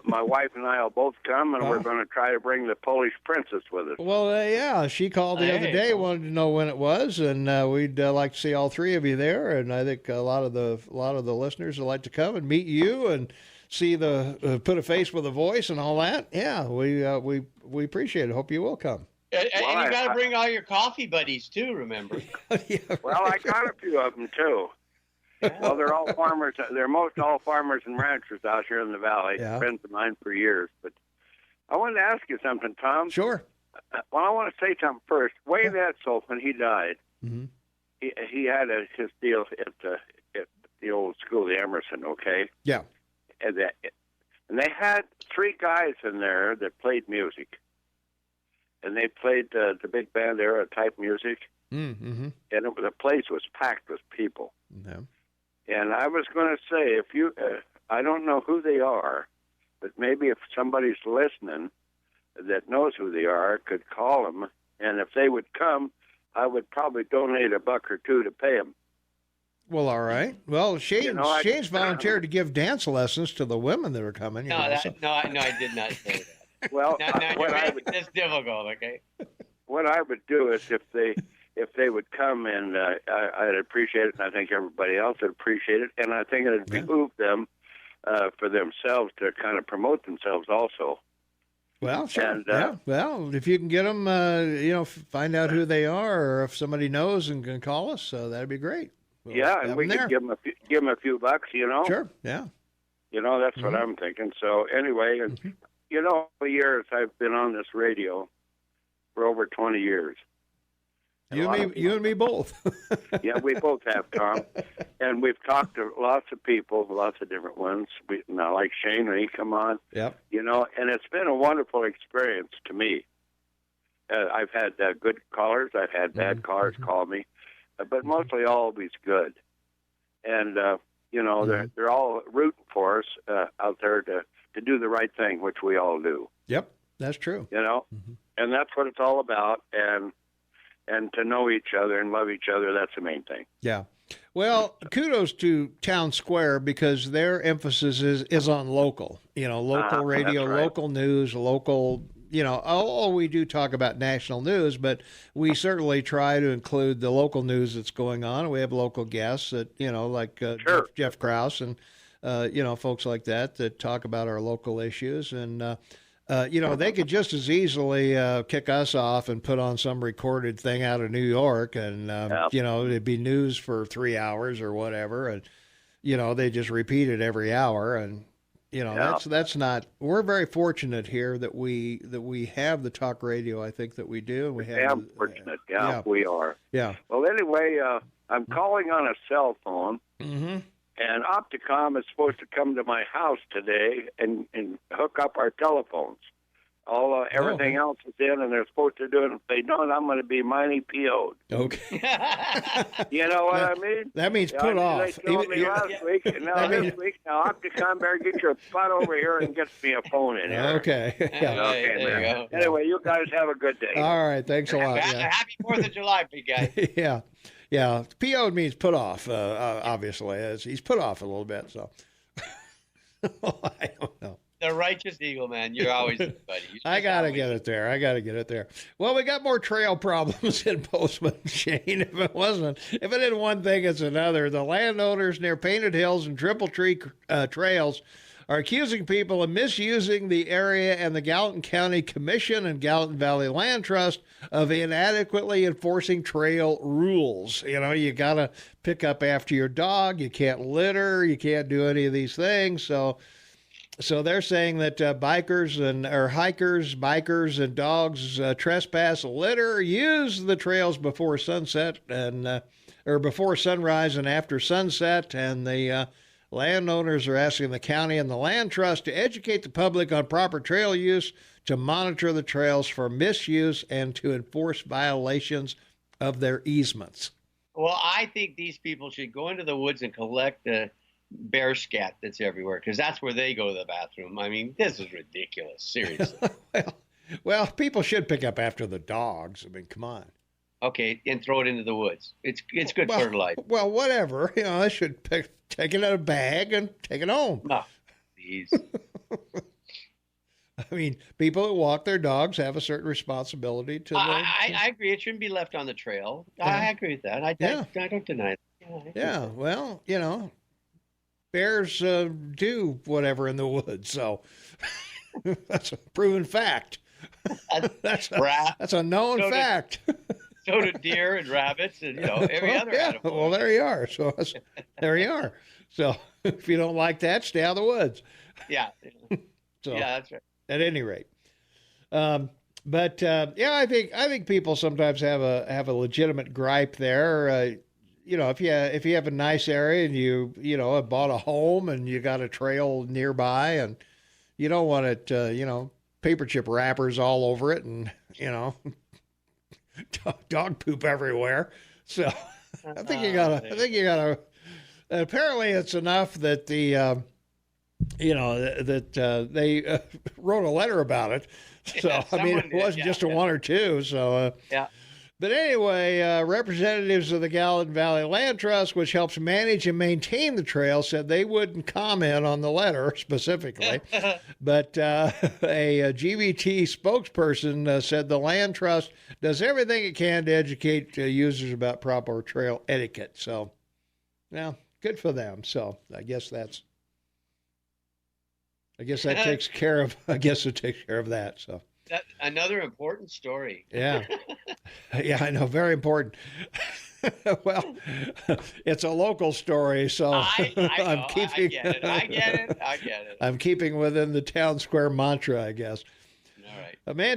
My wife and I will both come, and we're going to try to bring the Polish princess with us. Well, yeah, she called the other day, wanted to know when it was, and we'd like to see all three of you there. And I think a lot of the listeners would like to come and meet you and see put a face with a voice and all that. Yeah, we appreciate it. Hope you will come. And you got to bring all your coffee buddies too. Remember? Yeah, well, I got a few of them too. Well, they're all farmers. They're most all farmers and ranchers out here in the valley. Yeah. Friends of mine for years. But I wanted to ask you something, Tom. Sure. Well, I want to say something first. Wayne Edsel, when he died, he had his deal at the old school, the Emerson. Okay. Yeah. And they had three guys in there that played music, and they played the big band era type music, and the place was packed with people. Yeah. And I was going to say, if you, I don't know who they are, but maybe if somebody's listening that knows who they are, could call them, and if they would come, I would probably donate $1 or $2 to pay them. Well, all right. Well, Shane's volunteered to give dance lessons to the women that are coming. No, I did not say that. Well, what I would, it's difficult. Okay. What I would do is if they would come, and I'd appreciate it, and I think everybody else would appreciate it, and I think it would behoove them for themselves to kind of promote themselves also. Well, sure. And, yeah. Well, if you can get them, find out who they are, or if somebody knows and can call us, that'd be great. We'll and we could give them a few bucks, Sure. Yeah. That's what I'm thinking. So anyway, for years I've been on this radio for over 20 years. You and me both. Yeah, we both have, Tom. And we've talked to lots of people, lots of different ones. Now, like Shane, when he come on. Yep. And it's been a wonderful experience to me. I've had good callers. I've had bad callers call me. But mostly always good. And, they're all rooting for us out there to do the right thing, which we all do. Yep, that's true. And that's what it's all about. And to know each other and love each other, that's the main thing. Yeah. Well, kudos to Town Square because their emphasis is on local. Local radio, right. Local news, local, we do talk about national news, but we certainly try to include the local news that's going on. We have local guests that, like Jeff Krause and, folks like that talk about our local issues. And, they could just as easily kick us off and put on some recorded thing out of New York and, it'd be news for 3 hours or whatever. And, they just repeat it every hour. And, that's not, we're very fortunate here that we have the talk radio. I think that we do. We have fortunate. Yeah, we are. Yeah. Well, anyway, I'm calling on a cell phone. Mm-hmm. And Opticom is supposed to come to my house today and hook up our telephones. Everything else is in, and they're supposed to do it. If they don't, I'm going to be mighty PO'd. Okay. You know what I mean? That means put off. They told me last week, and now this week. Now, Opticom better get your butt over here and get me a phone in here. Okay. Yeah. Okay, there you go. Anyway, you guys have a good day. All right. Thanks a lot. Happy 4th of July, big guy. Yeah. Yeah, PO'd means put off, obviously. He's put off a little bit, so. I don't know. The righteous eagle, man. You're always good, buddy. I got to get it there. Well, we got more trail problems in Bozeman, Shane. If it isn't one thing, it's another. The landowners near Painted Hills and Triple Tree trails are accusing people of misusing the area and the Gallatin County Commission and Gallatin Valley Land Trust of inadequately enforcing trail rules. You got to pick up after your dog. You can't litter. You can't do any of these things. So they're saying that hikers, bikers, and dogs trespass, litter, use the trails before sunset and or before sunrise and after sunset, and Landowners are asking the county and the land trust to educate the public on proper trail use, to monitor the trails for misuse, and to enforce violations of their easements. Well, I think these people should go into the woods and collect the bear scat that's everywhere, because that's where they go to the bathroom. I mean, this is ridiculous. Seriously. Well, people should pick up after the dogs. I mean, come on. Okay, and throw it into the woods. It's good fertilizer. Well, whatever. They should take it in a bag and take it home. Oh, please. I mean, people who walk their dogs have a certain responsibility to. I agree. It shouldn't be left on the trail. Yeah. I agree with that. I don't deny that. Yeah. Well, bears do whatever in the woods, so that's a proven fact. That's a known fact. So do deer and rabbits and every other animal. Well, there you are. So there you are. So if you don't like that, stay out of the woods. Yeah. So yeah, that's right. At any rate, I think people sometimes have a legitimate gripe there. If you have a nice area and you have bought a home and you got a trail nearby and you don't want it, paper chip wrappers all over it and dog poop everywhere. So I think you gotta. Apparently, it's enough that they wrote a letter about it. So it wasn't just a one or two. So yeah. But anyway, representatives of the Gallatin Valley Land Trust, which helps manage and maintain the trail, said they wouldn't comment on the letter specifically. But a GVT spokesperson said the Land Trust does everything it can to educate users about proper trail etiquette. So, good for them. So I guess that takes care of. I guess it takes care of that. So. Another important story. Yeah. Yeah, I know. Very important. Well, it's a local story, so I get it. I'm keeping within the town square mantra, I guess. All right.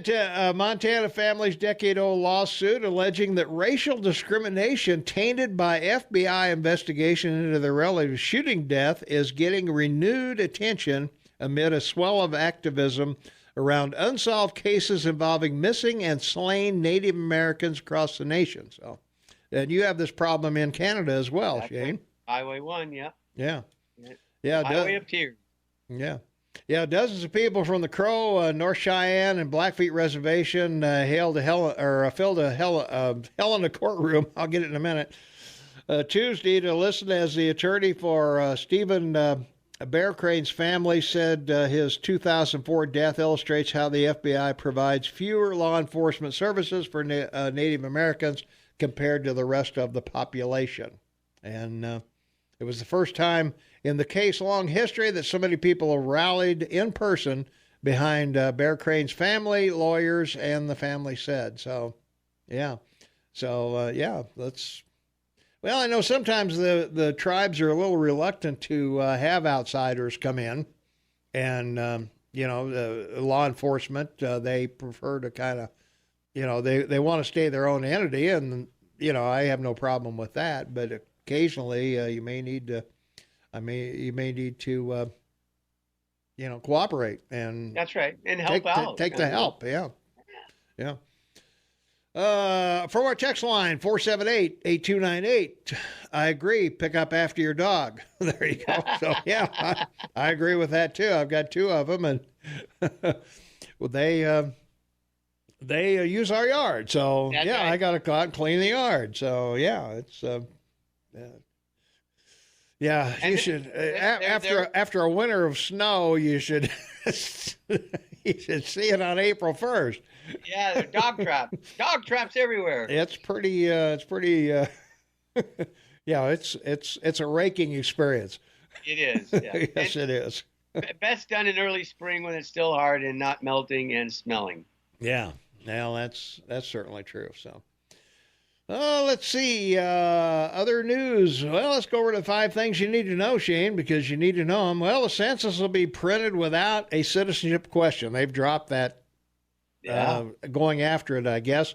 A Montana family's decade-old lawsuit alleging that racial discrimination tainted by FBI investigation into their relative's shooting death is getting renewed attention amid a swell of activism around unsolved cases involving missing and slain Native Americans across the nation. So, and you have this problem in Canada as well, that's Shane. Highway 1, yeah. Yeah. Highway of Tears. Yeah. Yeah, dozens of people from the Crow, North Cheyenne, and Blackfeet Reservation filled a Helena courtroom. I'll get it in a minute. Tuesday to listen as the attorney for Stephen Bear Crane's family said his 2004 death illustrates how the FBI provides fewer law enforcement services for Native Americans compared to the rest of the population. And it was the first time in the case-long history that so many people have rallied in person behind Bear Crane's family, lawyers, and the family said. So, yeah. So, let's... Well, I know sometimes the tribes are a little reluctant to have outsiders come in, and law enforcement they prefer to kind of, they want to stay their own entity, and I have no problem with that. But occasionally you may need to, cooperate and that's right, and help out. Take the help, yeah. From our text line, 478-8298. I agree. Pick up after your dog. There you go. So, yeah, I agree with that, too. I've got two of them, and well, they use our yard. So, that's right. I got to go out and clean the yard. So, yeah, it's yeah, you should after a winter of snow, you should you should see it on April 1st. Yeah, they're dog traps. Dog traps everywhere. It's pretty yeah, it's a raking experience. It is. Yeah. Yes, it is. Best done in early spring when it's still hard and not melting and smelling. Yeah. Well, that's certainly true. So, let's see. Other news. Well, let's go over to 5 things you need to know, Shane, because you need to know them. Well, the census will be printed without a citizenship question. They've dropped that. Yeah. Going after it, I guess.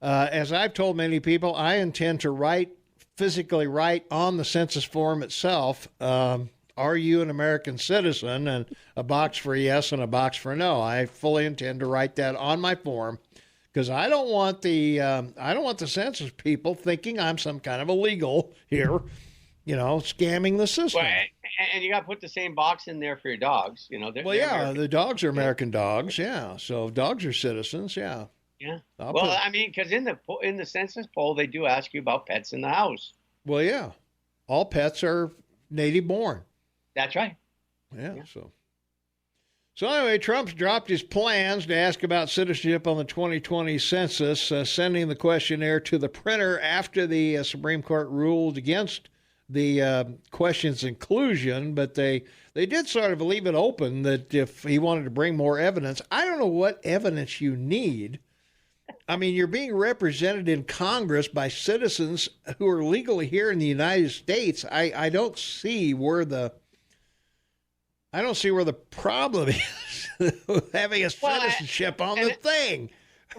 As I've told many people, I intend to physically write on the census form itself, are you an American citizen? And a box for yes and a box for no. I fully intend to write that on my form because I don't want the census people thinking I'm some kind of illegal here, scamming the system. Well, and you got to put the same box in there for your dogs. The dogs are American dogs. Yeah. So dogs are citizens. Yeah. Yeah. Because in the census poll, they do ask you about pets in the house. Well, yeah. All pets are native born. That's right. Yeah. So anyway, Trump's dropped his plans to ask about citizenship on the 2020 census, sending the questionnaire to the printer after the Supreme Court ruled against the question's inclusion, but they did sort of leave it open that if he wanted to bring more evidence. I don't know what evidence you need. I mean, you're being represented in Congress by citizens who are legally here in the United States. I don't see where the problem is having a citizenship on the thing.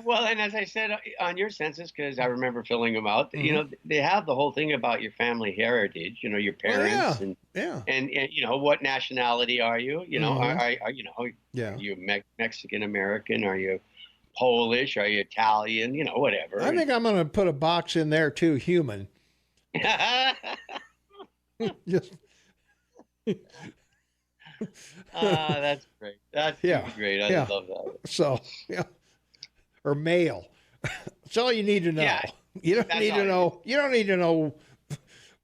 Well, and as I said on your census, because I remember filling them out, they have the whole thing about your family heritage, your parents and what nationality are you? Are you Mexican American? Are you Polish? Are you Italian? Whatever. I think I'm going to put a box in there too, human. Just. That's great. That's great. I love that. So, or male. That's all you need to know. Yeah, you don't need to know. You don't need to know.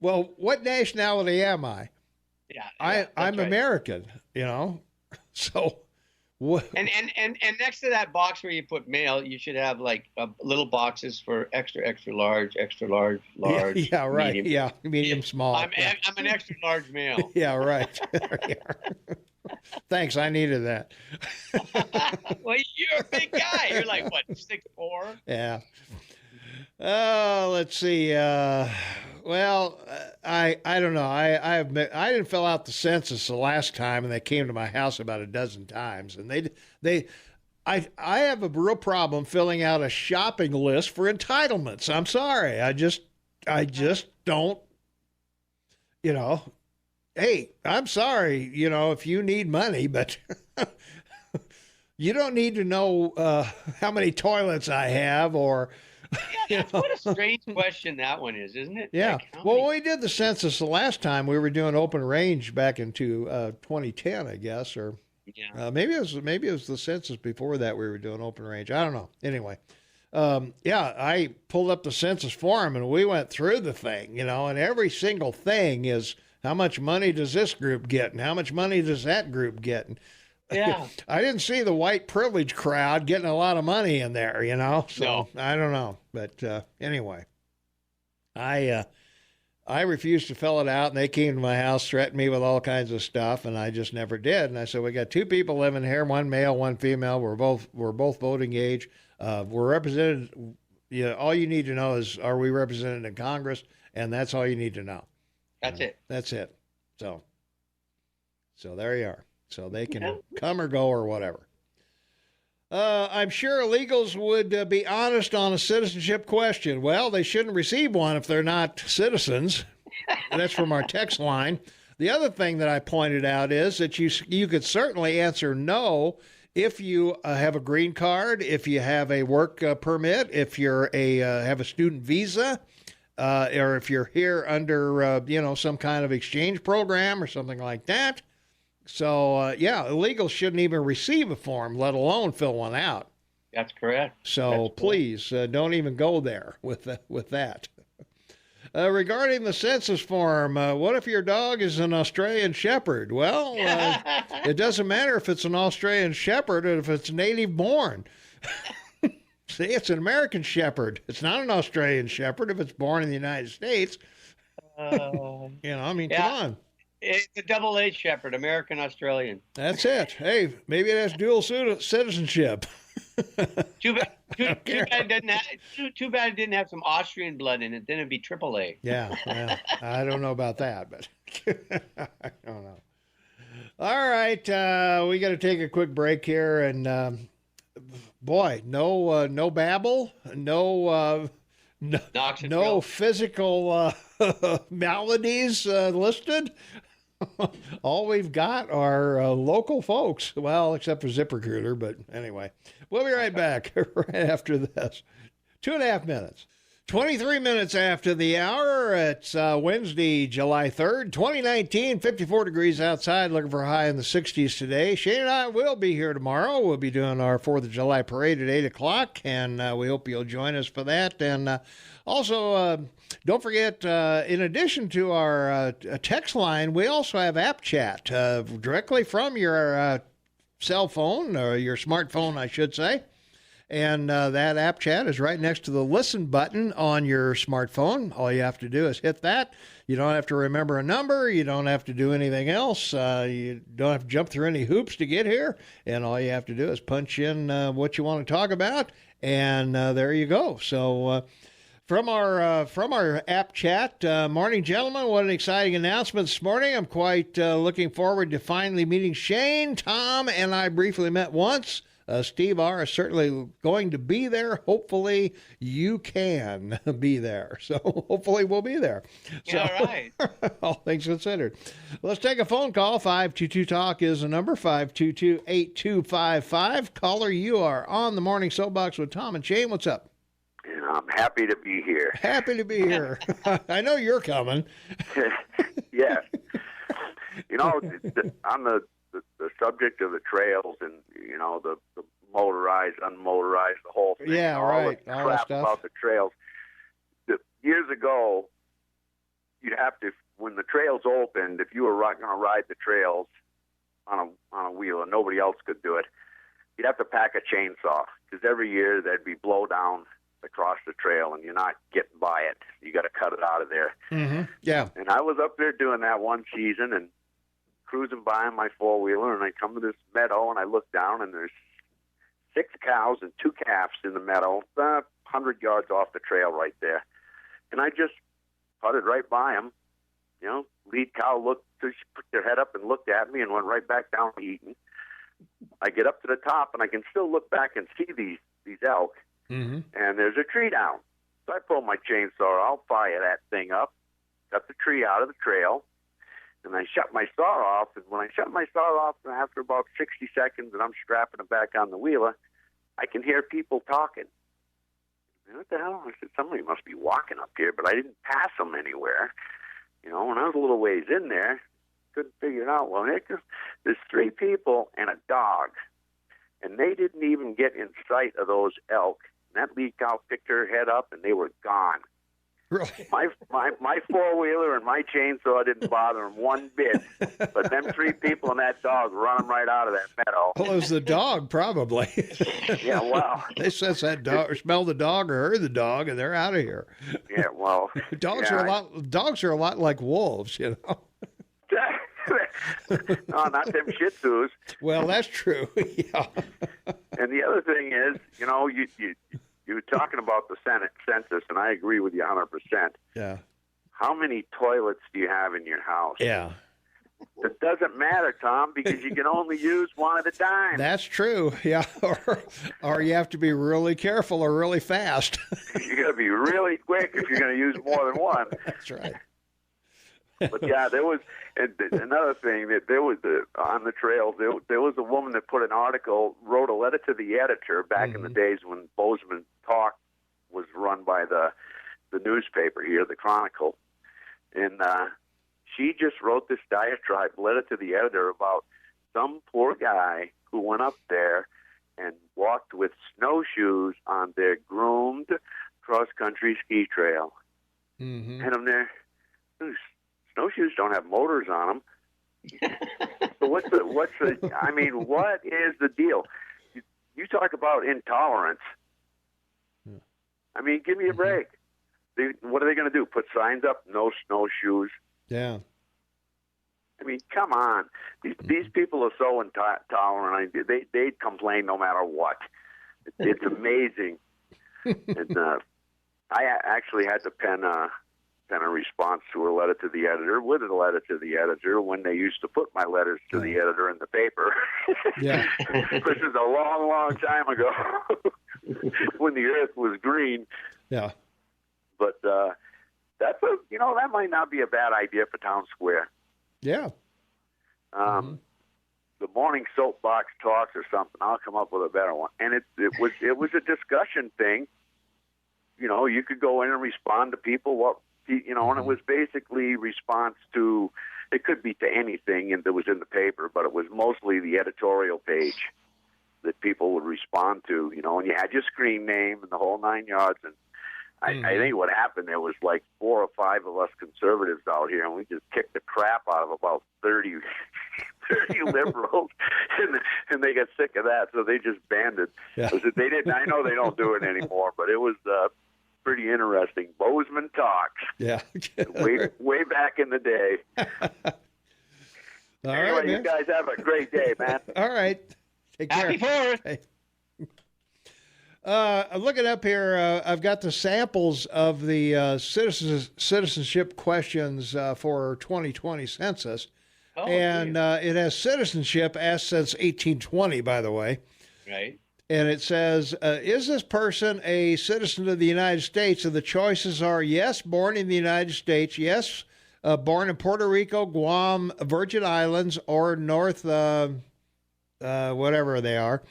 Well, what nationality am I? Yeah, I'm right. American. So. What? And next to that box where you put male, you should have like little boxes for extra large, large. Yeah, right. Medium. Yeah, medium, small. I'm an extra large male. Yeah, right. Thanks, I needed that. Well, you're a big guy. You're like what, 6'4"? Yeah. Let's see. I don't know. I didn't fill out the census the last time, and they came to my house about a dozen times, and I have a real problem filling out a shopping list for entitlements. I'm sorry. I just don't. Hey, I'm sorry. If you need money, but. You don't need to know how many toilets I have or. Yeah, what a strange question that one is, isn't it? Yeah. When we did the census the last time, we were doing open range back into 2010, I guess, or maybe it was the census before that we were doing open range. I don't know. Anyway, I pulled up the census form and we went through the thing, and every single thing is how much money does this group get and how much money does that group get. And, yeah. I didn't see the white privilege crowd getting a lot of money in there, so no. I don't know. But anyway, I refused to fill it out, and they came to my house, threatened me with all kinds of stuff, and I just never did. And I said, we got two people living here, one male, one female. We're both voting age. We're represented. All you need to know is, are we represented in Congress? And that's all you need to know. That's it. That's it. So there you are. So they can come or go or whatever. I'm sure illegals would be honest on a citizenship question. Well, they shouldn't receive one if they're not citizens. That's from our text line. The other thing that I pointed out is that you could certainly answer no if you have a green card, if you have a work permit, if you're have a student visa, or if you're here under some kind of exchange program or something like that. So, illegals shouldn't even receive a form, let alone fill one out. That's correct. So please don't even go there with that. Regarding the census form, what if your dog is an Australian Shepherd? Well, it doesn't matter if it's an Australian Shepherd or if it's native born. See, it's an American Shepherd. It's not an Australian Shepherd if it's born in the United States. Come on. It's a double-edged shepherd, American, Australian. That's it. Hey, maybe it has dual citizenship. Too bad it didn't have some Austrian blood in it. Then it'd be AAA. Yeah. I don't know about that, but I don't know. All right, we got to take a quick break here, and no babble, no physical maladies listed. All we've got are local folks. Well, except for ZipRecruiter, but anyway. We'll be right back right after this. 2.5 minutes. 23 minutes after the hour. It's Wednesday, July 3rd, 2019, 54 degrees outside, looking for a high in the 60s today. Shane and I will be here tomorrow. We'll be doing our 4th of July parade at 8 o'clock, and we hope you'll join us for that. And also, don't forget, in addition to our text line, we also have app chat directly from your cell phone, or your smartphone, I should say. And that app chat is right next to the listen button on your smartphone. All you have to do is hit that. You don't have to remember a number. You don't have to do anything else. You don't have to jump through any hoops to get here. And all you have to do is punch in what you want to talk about. And there you go. So from our app chat, morning, gentlemen, what an exciting announcement this morning. I'm quite looking forward to finally meeting Shane. Tom and I briefly met once. Steve R. is certainly going to be there. Hopefully you can be there. So hopefully we'll be there. So, all right. All things considered. Let's take a phone call. 522-TALK is the number, 522-8255. Caller, you are on the Morning Soapbox with Tom and Shane. What's up? And I'm happy to be here. Happy to be here. I know you're coming. Yeah. You know, on the subject of the trails and, you know, the motorized, unmotorized, the whole thing. Yeah, right. All the crap about the trails. Years ago, you'd have to, when the trails opened, if you were going to ride the trails on a wheel and nobody else could do it, you'd have to pack a chainsaw, because every year there'd be blowdown across the trail and you're not getting by it. You got to cut it out of there. Mm-hmm. Yeah. And I was up there doing that one season and cruising by on my four-wheeler, and I come to this meadow, and I look down, and there's 6 cows and 2 calves in the meadow, 100 yards off the trail right there. And I just putted right by them. You know, lead cow she put their head up and looked at me and went right back down eating. I get up to the top, and I can still look back and see these elk, mm-hmm. and there's a tree down. So I pull my chainsaw, I'll fire that thing up, cut the tree out of the trail, and I shut my saw off. And when I shut my saw off, after about 60 seconds, and I'm strapping it back on the wheeler, I can hear people talking. And what the hell? I said, somebody must be walking up here, but I didn't pass them anywhere. You know, when I was a little ways in there, couldn't figure it out. Well, there's 3 people and a dog, and they didn't even get in sight of those elk. And that lead cow picked her head up, and they were gone. Really? My four-wheeler and my chainsaw didn't bother them one bit, but them 3 people and that dog running right out of that meadow. Well, it was the dog, probably. Yeah, well. They sense that dog, or smell the dog, or heard the dog, and they're out of here. Yeah, well. Dogs are a lot like wolves, you know. No, not them Shih Tzus. Well, that's true. Yeah. And the other thing is, you know, you were talking about the census, and I agree with you 100%. Yeah. How many toilets do you have in your house? Yeah. It doesn't matter, Tom, because you can only use one at a time. That's true. Yeah. Or you have to be really careful or really fast. You got to be really quick if you're going to use more than one. That's right. But yeah, there was another thing that there was on the trails. There was a woman that put an article, wrote a letter to the editor back mm-hmm. in the days when Bozeman Talk was run by the newspaper here, the Chronicle, and she just wrote this diatribe letter to the editor about some poor guy who went up there and walked with snowshoes on their groomed cross-country ski trail. Mm-hmm. And I'm there. Snowshoes don't have motors on them. So what is the deal? You talk about intolerance. Yeah. I mean, give me a break. What are they going to do? Put signs up? No snowshoes. Yeah. I mean, come on. These people are so intolerant. They'd complain no matter what. It's amazing. And I actually had to pen a response to a letter to the editor with a letter to the editor when they used to put my letters to the editor in the paper. Yeah. This is a long, long time ago when the earth was green. Yeah. But that might not be a bad idea for Town Square. Yeah. the morning Soapbox talks or something. I'll come up with a better one. And it was a discussion thing. You know, you could go in and respond to people, and it was basically response to, it could be to anything that was in the paper, but it was mostly the editorial page that people would respond to, and you had your screen name and the whole 9 yards. And I think what happened, there was like 4 or 5 of us conservatives out here, and we just kicked the crap out of about 30 liberals, and they got sick of that, so they just banned it. Yeah. They didn't. I know they don't do it anymore, but it was pretty interesting. Bozeman talks. Yeah. way back in the day. Anyway, you guys have a great day, man. All right. Take care. Happy 4th. Hey. I'm looking up here. I've got the samples of the citizenship questions for 2020 census. Oh, And it has citizenship asked since 1820, by the way. Right. And it says, is this person a citizen of the United States? And the choices are yes, born in the United States, yes, born in Puerto Rico, Guam, Virgin Islands, or North, whatever they are.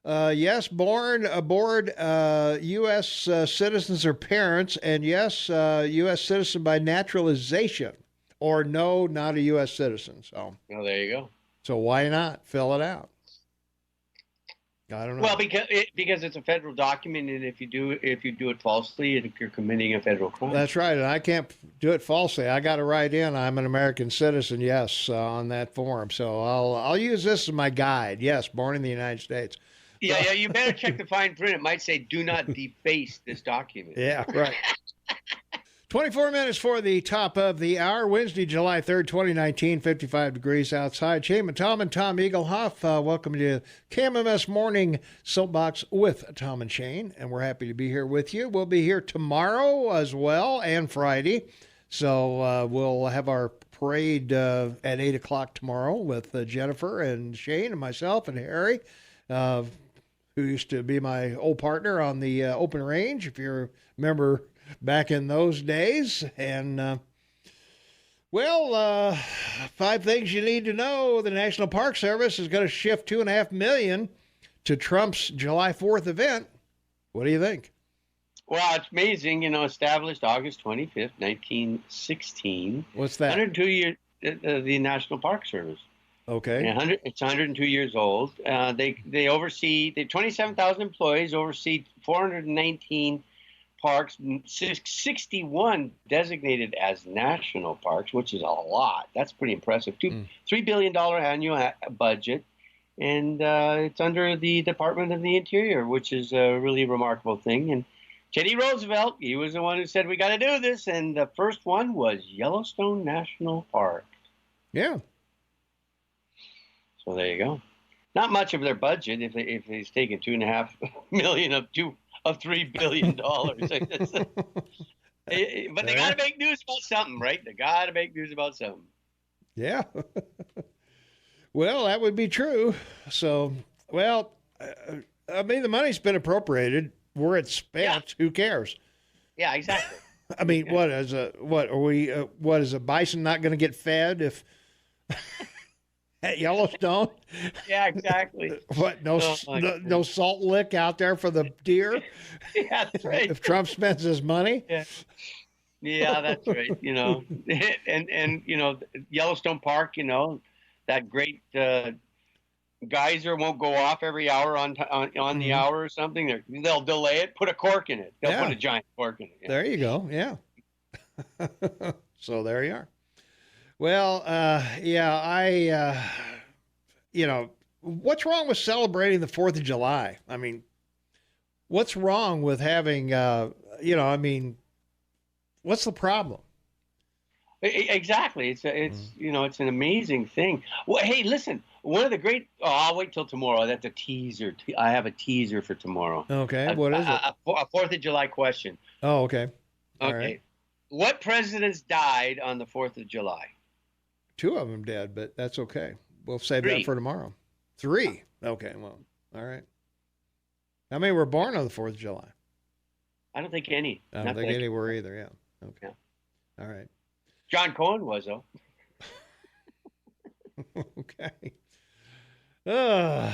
Yes, born aboard U.S. citizens or parents, and yes, U.S. citizen by naturalization, or no, not a U.S. citizen. So, Well, there you go. So why not fill it out? I don't know. Well, because it's a federal document, and if you do it falsely, you're committing a federal crime. That's right, and I can't do it falsely. I got to write in, I'm an American citizen, yes, on that form. So I'll use this as my guide. Yes, born in the United States. Yeah, you better check the fine print. It might say, "Do not deface this document." Yeah, right. 24 minutes for the top of the hour, Wednesday, July 3rd, 2019, 55 degrees outside. Shane Tom and Tom Eaglehoff, welcome to KMMS Morning Soapbox with Tom and Shane, and we're happy to be here with you. We'll be here tomorrow as well, and Friday. So we'll have our parade at 8 o'clock tomorrow with Jennifer and Shane and myself and Harry, who used to be my old partner on the open range, if you remember back in those days. And, 5 things you need to know. The National Park Service is going to shift $2.5 million to Trump's July 4th event. What do you think? Well, it's amazing, established August 25th, 1916. What's that? 102 years, the National Park Service. Okay. It's 102 years old. They oversee, 27,000 employees, oversee 419 parks, 61 designated as national parks, which is a lot. That's pretty impressive. $3 billion annual budget, and it's under the Department of the Interior, which is a really remarkable thing. And Teddy Roosevelt, he was the one who said we got to do this, and the first one was Yellowstone National Park. Yeah. So there you go. Not much of their budget if he's taking $2.5 million of $3 billion. But they got to make news about something, right? They got to make news about something. Yeah. Well, that would be true. So, the money's been appropriated. Where it's spent, Who cares? Yeah, exactly. I mean, what is a bison not going to get fed if at Yellowstone? Yeah, exactly. What? No salt lick out there for the deer? Yeah, that's right. If Trump spends his money? Yeah, that's right. And Yellowstone Park, that great geyser won't go off every hour on the hour or something. They'll delay it, put a cork in it. They'll put a giant cork in it. Yeah. There you go. Yeah. So there you are. Well, what's wrong with celebrating the 4th of July? I mean, what's wrong with having, what's the problem? Exactly. It's an amazing thing. Well, hey, listen, one of the great, I'll wait till tomorrow. That's a teaser. I have a teaser for tomorrow. Okay. What is it? A 4th of July question. Oh, okay. All right. Okay. What presidents died on the 4th of July? 2 of them dead, but that's okay. We'll save 3. that for tomorrow. 3. Okay. Well, all right. How many were born on the 4th of July? I don't think any. I don't think any were either. Yeah. Okay. Yeah. All right. John Cohen was, though. Okay. Uh,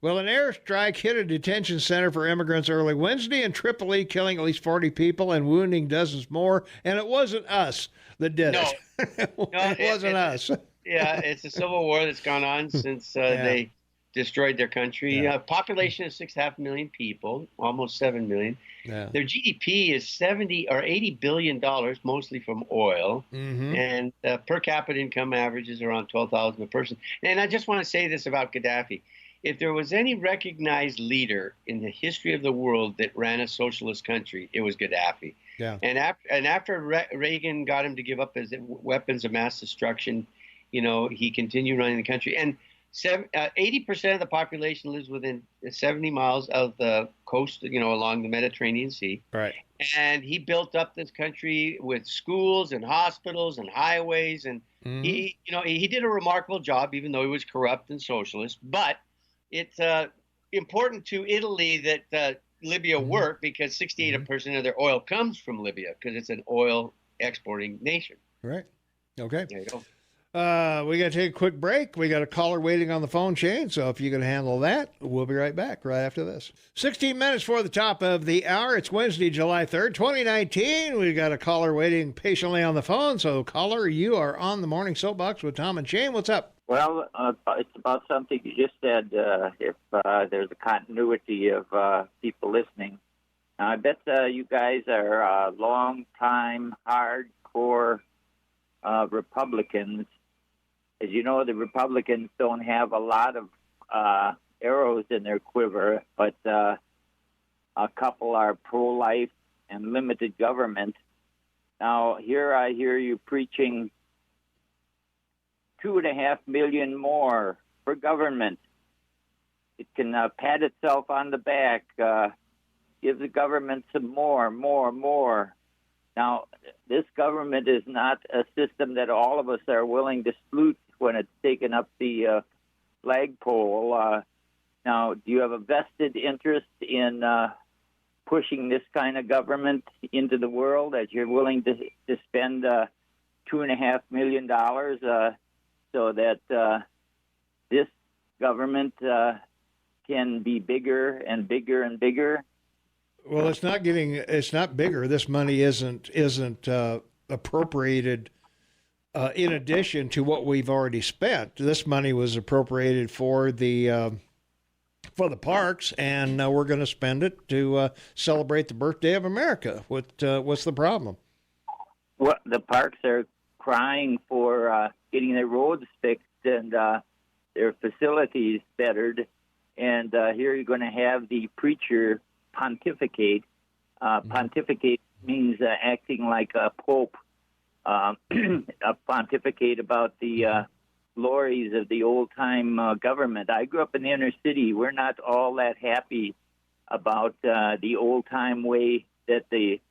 well, an airstrike hit a detention center for immigrants early Wednesday in Tripoli, killing at least 40 people and wounding dozens more. And it wasn't us that did it. It wasn't us. Yeah, it's a civil war that's gone on since they destroyed their country. Population is 6.5 million people, almost 7 million. Yeah. Their GDP is $80 billion, mostly from oil, and per capita income averages around 12,000 a person. And I just want to say this about Gaddafi: if there was any recognized leader in the history of the world that ran a socialist country, it was Gaddafi. Yeah. And after Reagan got him to give up his weapons of mass destruction, he continued running the country. And 80% of the population lives within 70 miles of the coast, along the Mediterranean Sea. Right. And he built up this country with schools and hospitals and highways. And he did a remarkable job, even though he was corrupt and socialist. But it's important to Italy that Libya work, because 68% of their oil comes from Libya, because it's an oil exporting nation. Right. Okay. There you go. We got to take a quick break. We got a caller waiting on the phone chain, so if you can handle that, we'll be right back right after this. 16 minutes for the top of the hour. It's Wednesday, July 3rd, 2019. We got a caller waiting patiently on the phone. So, caller, you are on the Morning Soapbox with Tom and Shane. What's up? Well, it's about something you just said, if there's a continuity of people listening. Now, I bet you guys are long-time, hardcore Republicans. As you know, the Republicans don't have a lot of arrows in their quiver, but a couple are pro-life and limited government. Now, here I hear you preaching 2.5 million more for government. It can pat itself on the back, give the government some more. Now, this government is not a system that all of us are willing to salute when it's taken up the flagpole. Now, do you have a vested interest in pushing this kind of government into the world, as you're willing to spend $2.5 million so that this government can be bigger and bigger and bigger? Well, it's not bigger. This money isn't appropriated in addition to what we've already spent. This money was appropriated for the parks, and we're going to spend it to celebrate the birthday of America. What's the problem? Well, the parks are crying for getting their roads fixed and their facilities bettered, and here you're going to have the preacher pontificate. Pontificate means acting like a pope. Pontificate about the glories of the old-time government. I grew up in the inner city. We're not all that happy about the old-time way that the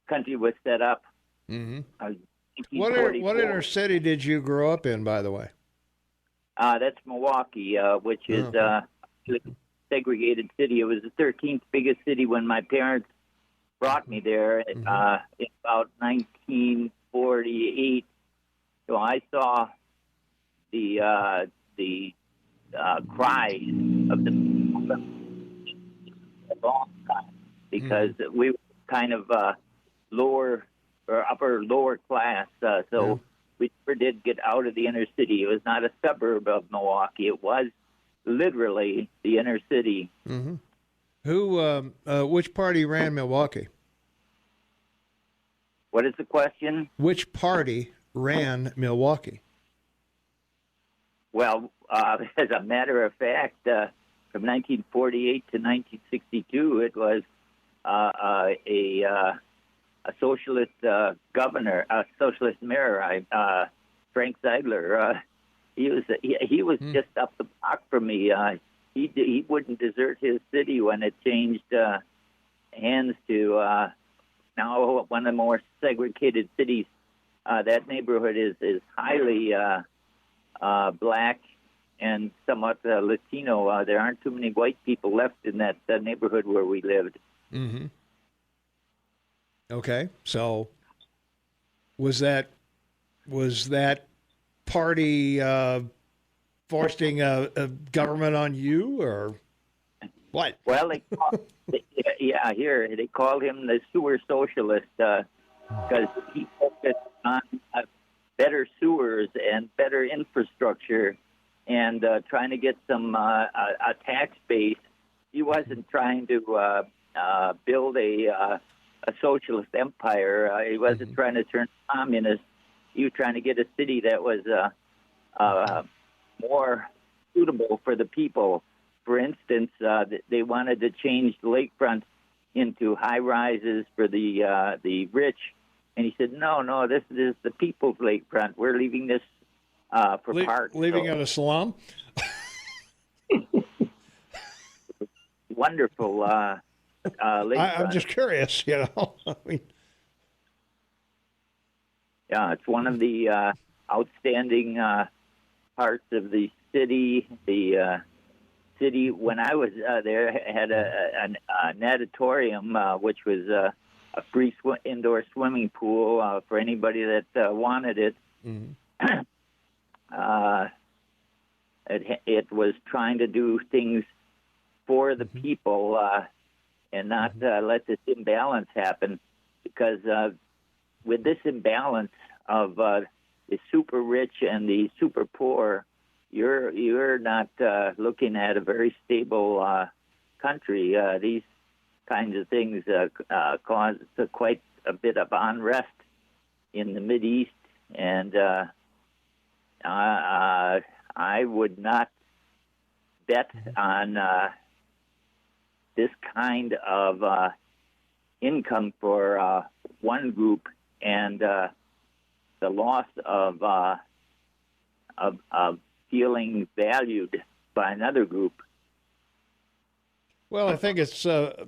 country was set up. What inner city did you grow up in, by the way? That's Milwaukee, which is segregated city. It was the 13th biggest city when my parents brought me there in about 1948. So I saw the cries of the people a long time, because we were kind of lower class. So we never did get out of the inner city. It was not a suburb of Milwaukee. It was literally the inner city. Which party ran Milwaukee? What is the question? Which party ran Milwaukee? Well, as a matter of fact, from 1948 to 1962, it was a socialist governor, a socialist mayor, Frank Ziegler. He was just up the block from me. He wouldn't desert his city when it changed hands to now one of the more segregated cities. That neighborhood is highly black and somewhat Latino. There aren't too many white people left in that neighborhood where we lived. Okay, so was that party foisting a government on you, or what? Well, they called him the sewer socialist because he focused on better sewers and better infrastructure and trying to get some a tax base. He wasn't trying to build a socialist empire. He wasn't trying to turn communist. He was trying to get a city that was more suitable for the people. For instance, they wanted to change the lakefront into high rises for the rich, and he said, "No, this is the people's lakefront. We're leaving this for parks." Leaving it a slum. Wonderful lakefront. I'm just curious, I mean, yeah, it's one of the outstanding parts of the city. The city, when I was there, had an natatorium, which was a free indoor swimming pool for anybody that wanted it. Mm-hmm. It was trying to do things for the people and not let this imbalance happen, because with this imbalance of the super rich and the super poor, you're not looking at a very stable country. These kinds of things cause quite a bit of unrest in the Mideast, and I would not bet on this kind of income for one group and the loss of feeling valued by another group. Well, I think it's how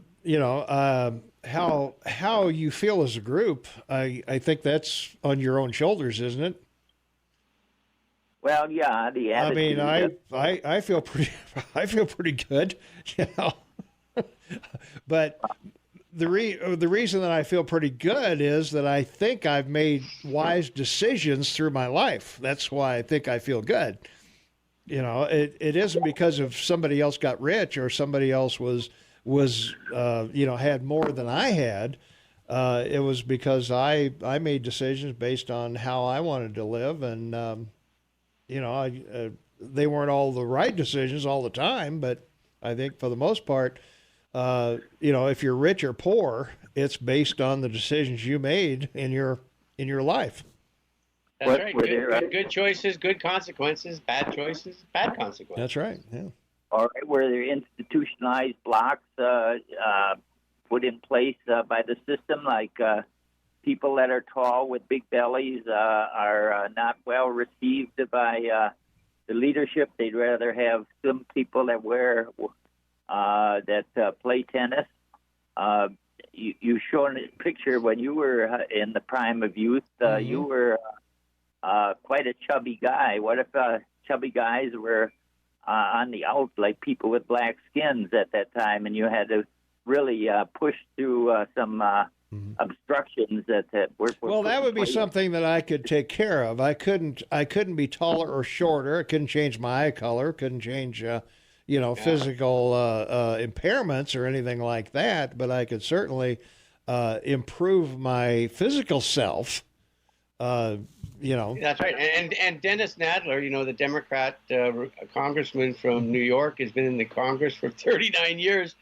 you feel as a group. I think that's on your own shoulders, isn't it? Well, yeah, the attitude. I mean, I feel pretty good, but the reason that I feel pretty good is that I think I've made wise decisions through my life. That's why I think I feel good. It isn't because of somebody else got rich or somebody else was had more than I had. It was because I made decisions based on how I wanted to live, and they weren't all the right decisions all the time, but I think for the most part, if you're rich or poor, it's based on the decisions you made in your life. That's right. Good choices, good consequences. Bad choices, bad consequences. That's right. Yeah. All right. Were there institutionalized blocks put in place by the system, like people that are tall with big bellies are not well received by the leadership? They'd rather have some people that play tennis. You shown a picture when you were in the prime of youth. You were quite a chubby guy. What if chubby guys were on the out, like people with black skins at that time, and you had to really push through some obstructions that were well, that would be something that I could take care of. I couldn't be taller or shorter. I couldn't change my eye color. Couldn't change physical impairments or anything like that. But I could certainly improve my physical self. That's right. And Dennis Nadler, the Democrat congressman from New York, has been in the Congress for 39 years.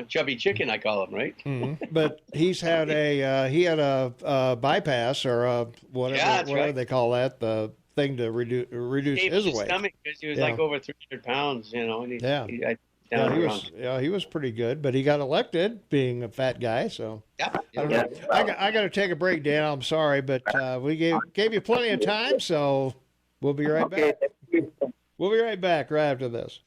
Chubby chicken, I call him, right? Mm-hmm. But he's had a bypass or whatever they call that, the thing to reduce his weight. Stomach because he was like over 300 pounds, and he was pretty good, but he got elected being a fat guy. So I don't know. I got to take a break, Dan. I'm sorry, but we gave you plenty of time, so we'll be right back. We'll be right back right after this.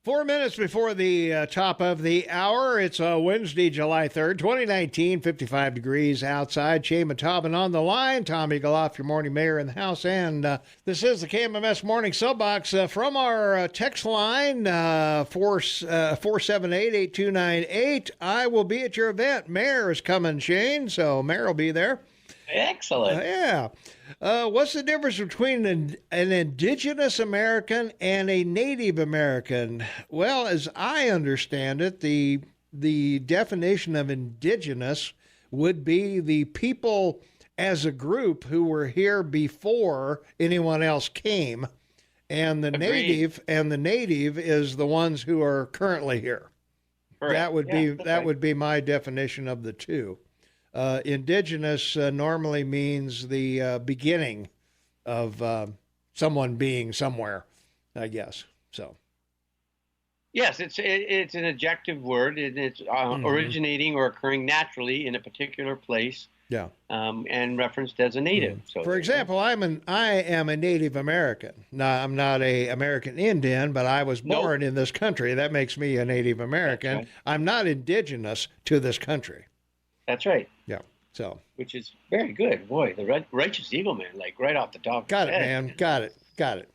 4 minutes before the top of the hour. It's Wednesday, July 3rd, 2019, 55 degrees outside. Shane Matobin on the line. Tommy Goloff, your morning mayor in the house. And this is the KMMS Morning Soapbox from our text line, 478-8298. I will be at your event. Mayor is coming, Shane, so Mayor will be there. Excellent. Yeah. What's the difference between an indigenous American and a Native American? Well, as I understand it, the definition of indigenous would be the people as a group who were here before anyone else came, and the native is the ones who are currently here. Correct. That would be my definition of the two. Indigenous normally means the beginning of someone being somewhere, I guess. So. Yes, it's an adjective word, and it's originating or occurring naturally in a particular place. Yeah. And referenced as a native. So, for example, I am a Native American. Now, I'm not a American Indian, but I was born in this country. That makes me a Native American. Right. I'm not indigenous to this country. That's right. Yeah. So. Which is very good. Boy, the righteous eagle man, like right off the top. Got it, man. Got it.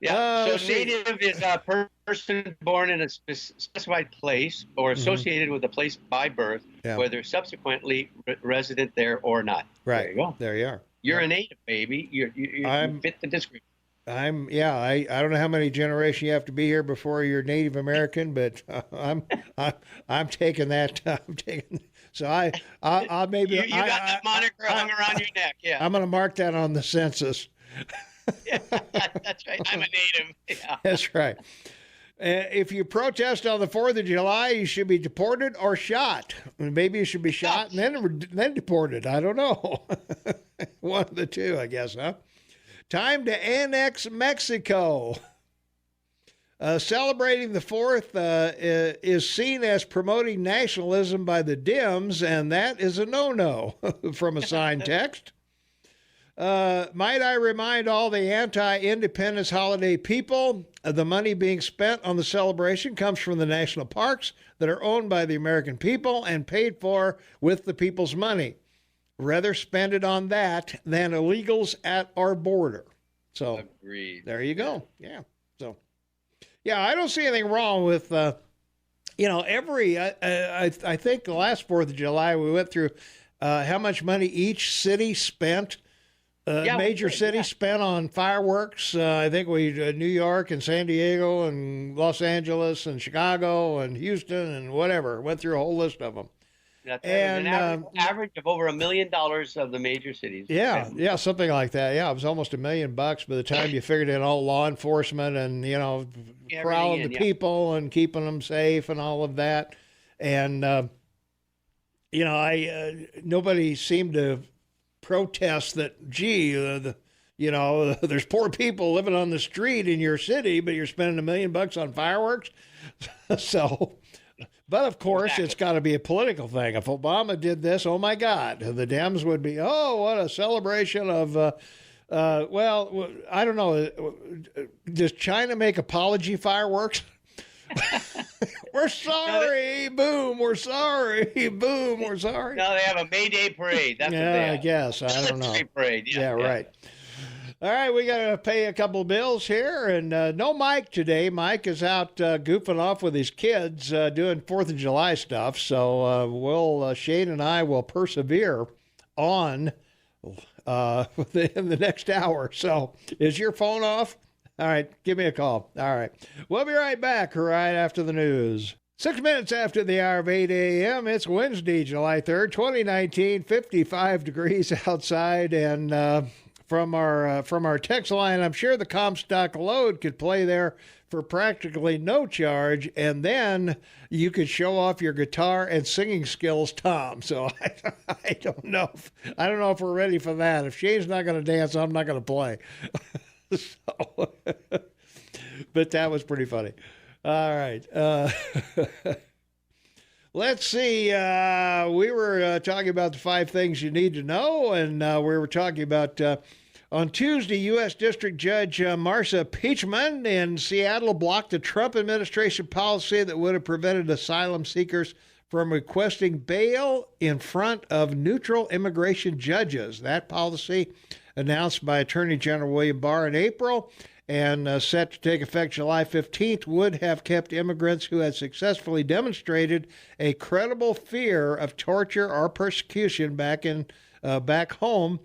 Yeah. So native is a person born in a specified place or associated with a place by birth, whether subsequently resident there or not. Right. There you go. There you are. You're a native, baby. You fit the description. I don't know how many generations you have to be here before you're Native American, but I'm taking that. So I'll maybe you got that moniker hung around your neck. Yeah. I'm going to mark that on the census. Yeah, that's right. I'm a native. Yeah. That's right. If you protest on the 4th of July, you should be deported or shot. Maybe you should be shot and then deported. I don't know. One of the two, I guess, huh? Time to annex Mexico. Celebrating the 4th is seen as promoting nationalism by the Dems, and that is a no-no from a signed text. Might I remind all the anti-independence holiday people, the money being spent on the celebration comes from the national parks that are owned by the American people and paid for with the people's money. Rather spend it on that than illegals at our border. So agreed. There you go. Yeah. So, yeah, I don't see anything wrong with, I think the last 4th of July we went through how much money each city spent. Major cities spent on fireworks. I think New York and San Diego and Los Angeles and Chicago and Houston and whatever. Went through a whole list of them. That's an average of over $1 million of the major cities. Yeah, something like that. Yeah, it was almost $1 million by the time you figured in all law enforcement and corralling the people and keeping them safe and all of that. And nobody seemed to protest that, there's poor people living on the street in your city, but you're spending $1 million on fireworks. So, but of course, It's got to be a political thing. If Obama did this, oh my God, the Dems would be, what a celebration of, I don't know. Does China make apology fireworks? We're sorry. Boom. We're sorry. Boom. We're sorry. No, they have a May Day parade. That's what they have. I guess. I don't know. Parade. Yeah, right. All right, we got to pay a couple of bills here, and no Mike today. Mike is out goofing off with his kids, doing 4th of July stuff. So Shane and I will persevere on in the next hour. So is your phone off? All right, give me a call. All right. We'll be right back right after the news. 6 minutes after the hour of 8 a.m., it's Wednesday, July 3rd, 2019, 55 degrees outside. And from our text line, I'm sure the Comstock load could play there for practically no charge, and then you could show off your guitar and singing skills, Tom. So I don't know if we're ready for that. If Shane's not going to dance, I'm not going to play. So, but that was pretty funny. All right. Let's see. We were talking about the 5 things you need to know, and we were talking about on Tuesday, U.S. District Judge Marcia Peachman in Seattle blocked the Trump administration policy that would have prevented asylum seekers from requesting bail in front of neutral immigration judges. That policy announced by Attorney General William Barr in April and set to take effect July 15th, would have kept immigrants who had successfully demonstrated a credible fear of torture or persecution back home,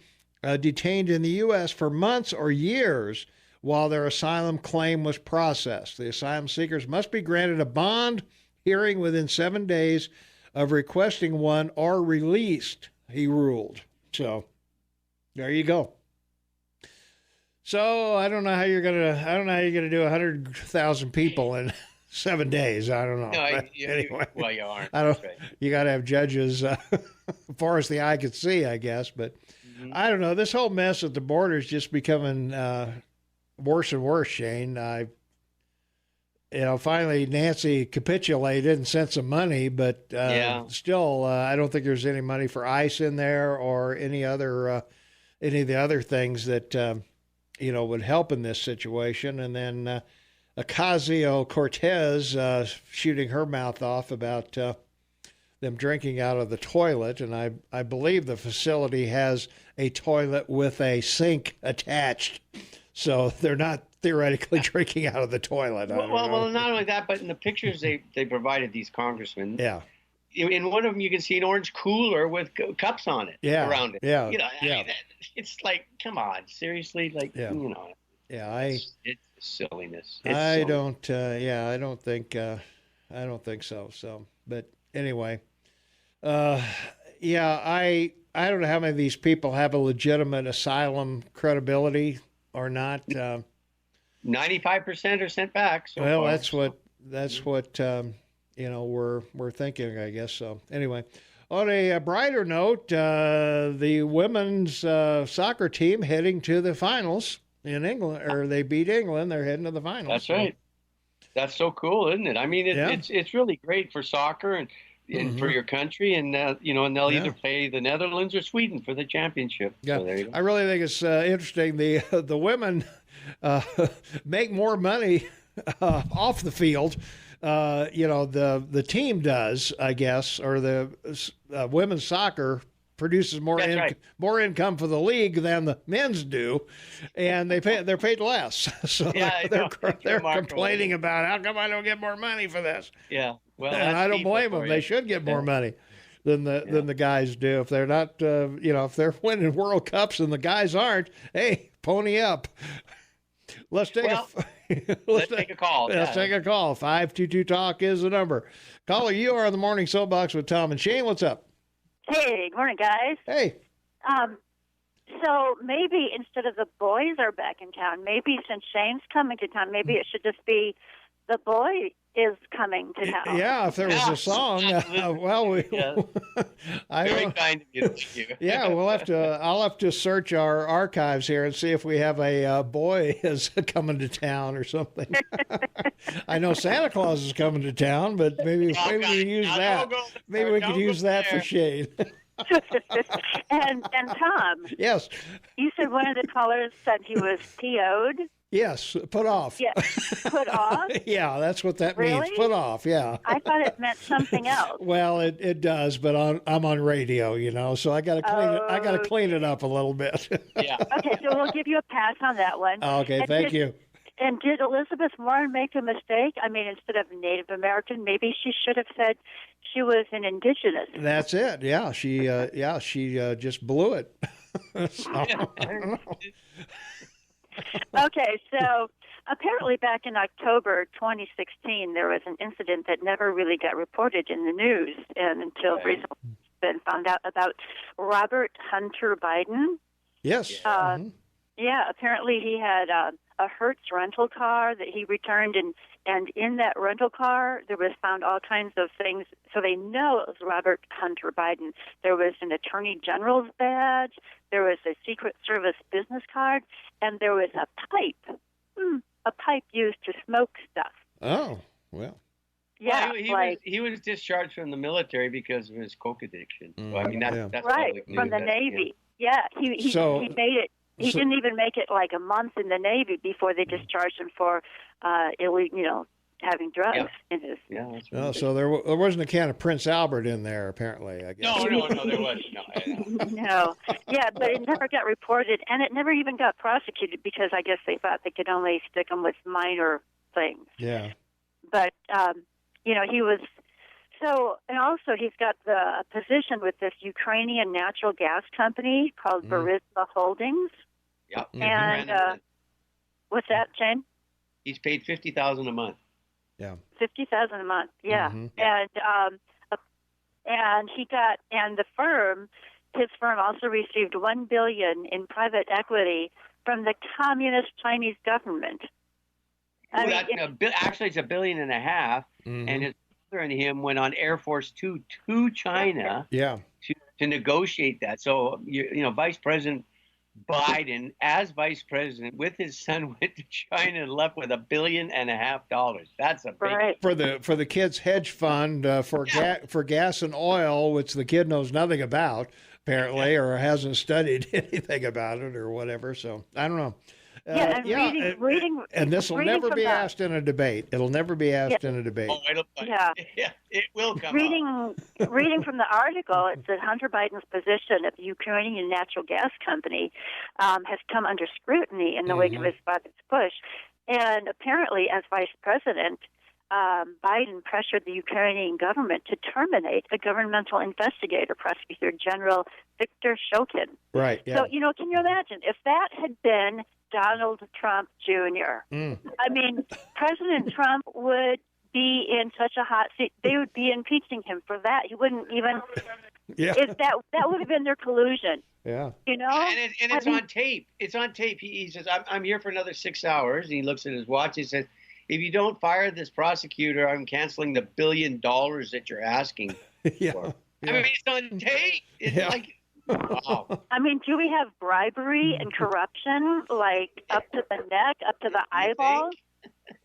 detained in the U.S. for months or years while their asylum claim was processed. The asylum seekers must be granted a bond hearing within 7 days of requesting one or released, he ruled. So there you go. So I don't know how you're gonna do 100,000 people in 7 days. I don't know. No, Anyway, well, you aren't. I don't. Right. You got to have judges far as the eye can see, I guess. But I don't know. This whole mess at the border is just becoming worse and worse, Shane. Finally Nancy capitulated and sent some money, but still, I don't think there's any money for ICE in there or any of the other things that would help in this situation. And then Ocasio-Cortez shooting her mouth off about them drinking out of the toilet, and I believe the facility has a toilet with a sink attached, so they're not theoretically drinking out of the toilet. Well, not only that, but in the pictures they provided these congressmen. Yeah. In one of them, you can see an orange cooler with cups on it around it. Yeah. I mean, it's like, come on, seriously, like, Yeah, it's silliness. I don't think so. So, but anyway, I don't know how many of these people have a legitimate asylum credibility or not. 95% are sent back. So well, far. that's what we're thinking, I guess. So anyway, on a brighter note, the women's soccer team heading to the finals in England, or they beat England. They're heading to the finals. That's right. That's so cool, isn't it? I mean, it's really great for soccer and for your country, and and they'll either play the Netherlands or Sweden for the championship. Yeah, so there you go. I really think it's interesting. The women make more money off the field. The team does, I guess, or the women's soccer produces more income for the league than the men's do, and they're paid less. So they're complaining about how come I don't get more money for this. Yeah, well, and I don't blame them. They should get more money than the guys do. If they're not, if they're winning World Cups and the guys aren't, hey, pony up. Let's take a call. Let's take a call. 522-TALK is the number. Caller, you are on the Morning Soapbox with Tom and Shane. What's up? Hey, good morning, guys. Hey. So maybe instead of the boys are back in town, maybe since Shane's coming to town, maybe it should just be the boy is coming to town. Yeah, if there was a song. Very kind of you. Yeah, I'll have to search our archives here and see if we have a boy is coming to town or something. I know Santa Claus is coming to town, but maybe we can use that. Maybe we could use that for shade. and Tom. Yes. You said one of the callers said he was PO'd. Yes, put off. Yeah, put off? Yeah, that's what that means. Put off, yeah. I thought it meant something else. Well, it does, but I'm on radio, so I got to clean it. I got to clean it up a little bit. Yeah. Okay, so we'll give you a pass on that one. Okay, thank you. And did Elizabeth Warren make a mistake? I mean, instead of Native American, maybe she should have said she was an indigenous. That's it. Yeah, she just blew it. Okay, so apparently back in October 2016, there was an incident that never really got reported in the news, and until recently it's been found out about Robert Hunter Biden. Yes. Yeah, apparently he had a Hertz rental car that he returned, and in that rental car there was found all kinds of things, so they know it was Robert Hunter Biden. There was an Attorney General's badge, there was a Secret Service business card, and there was a pipe used to smoke stuff. Oh, well. Yeah, well, he was discharged from the military because of his coke addiction. So, I mean, that's right, from the Navy. Yeah, he made it. He didn't even make it like a month in the Navy before they discharged him for having drugs in his. Yeah, that's Oh, right. so there wasn't a can of Prince Albert in there, apparently, I guess. No, there wasn't. No. No. Yeah, but it never got reported, and it never even got prosecuted because I guess they thought they could only stick him with minor things. Yeah. But, he was. So, and also he's got the position with this Ukrainian natural gas company called Burisma Holdings. Yep. And what's that, Shane? He's paid $50,000 a month. Yeah. $50,000 a month. Yeah. Mm-hmm. And he got, and his firm also received $1 billion in private equity from the communist Chinese government. Actually, it's $1.5 billion, and his brother and him went on Air Force Two to China. Yeah. To negotiate that. So Vice President Biden, as vice president, with his son, went to China and left with $1.5 billion. That's a big for the kid's hedge fund for gas and oil, which the kid knows nothing about apparently, or hasn't studied anything about it or whatever. So I don't know. Reading, and this will never be asked in a debate. It'll never be asked in a debate. Oh, it will come Reading from the article, it said Hunter Biden's position at the Ukrainian natural gas company has come under scrutiny in the wake of his father's push. And apparently, as vice president, Biden pressured the Ukrainian government to terminate a governmental investigator, Prosecutor General Viktor Shokin. Right. Yeah. So, can you imagine if that had been Donald Trump Jr.? I mean, President Trump would be in such a hot seat. They would be impeaching him for that. He wouldn't even. Yeah. If that would have been their collusion. Yeah. And it's on tape. It's on tape. He says, "I'm here for another 6 hours." And he looks at his watch. He says, "If you don't fire this prosecutor, I'm canceling the $1 billion that you're asking for." Yeah. I mean, it's on tape. It's like, wow. I mean, do we have bribery and corruption up to the neck, up to the eyeballs?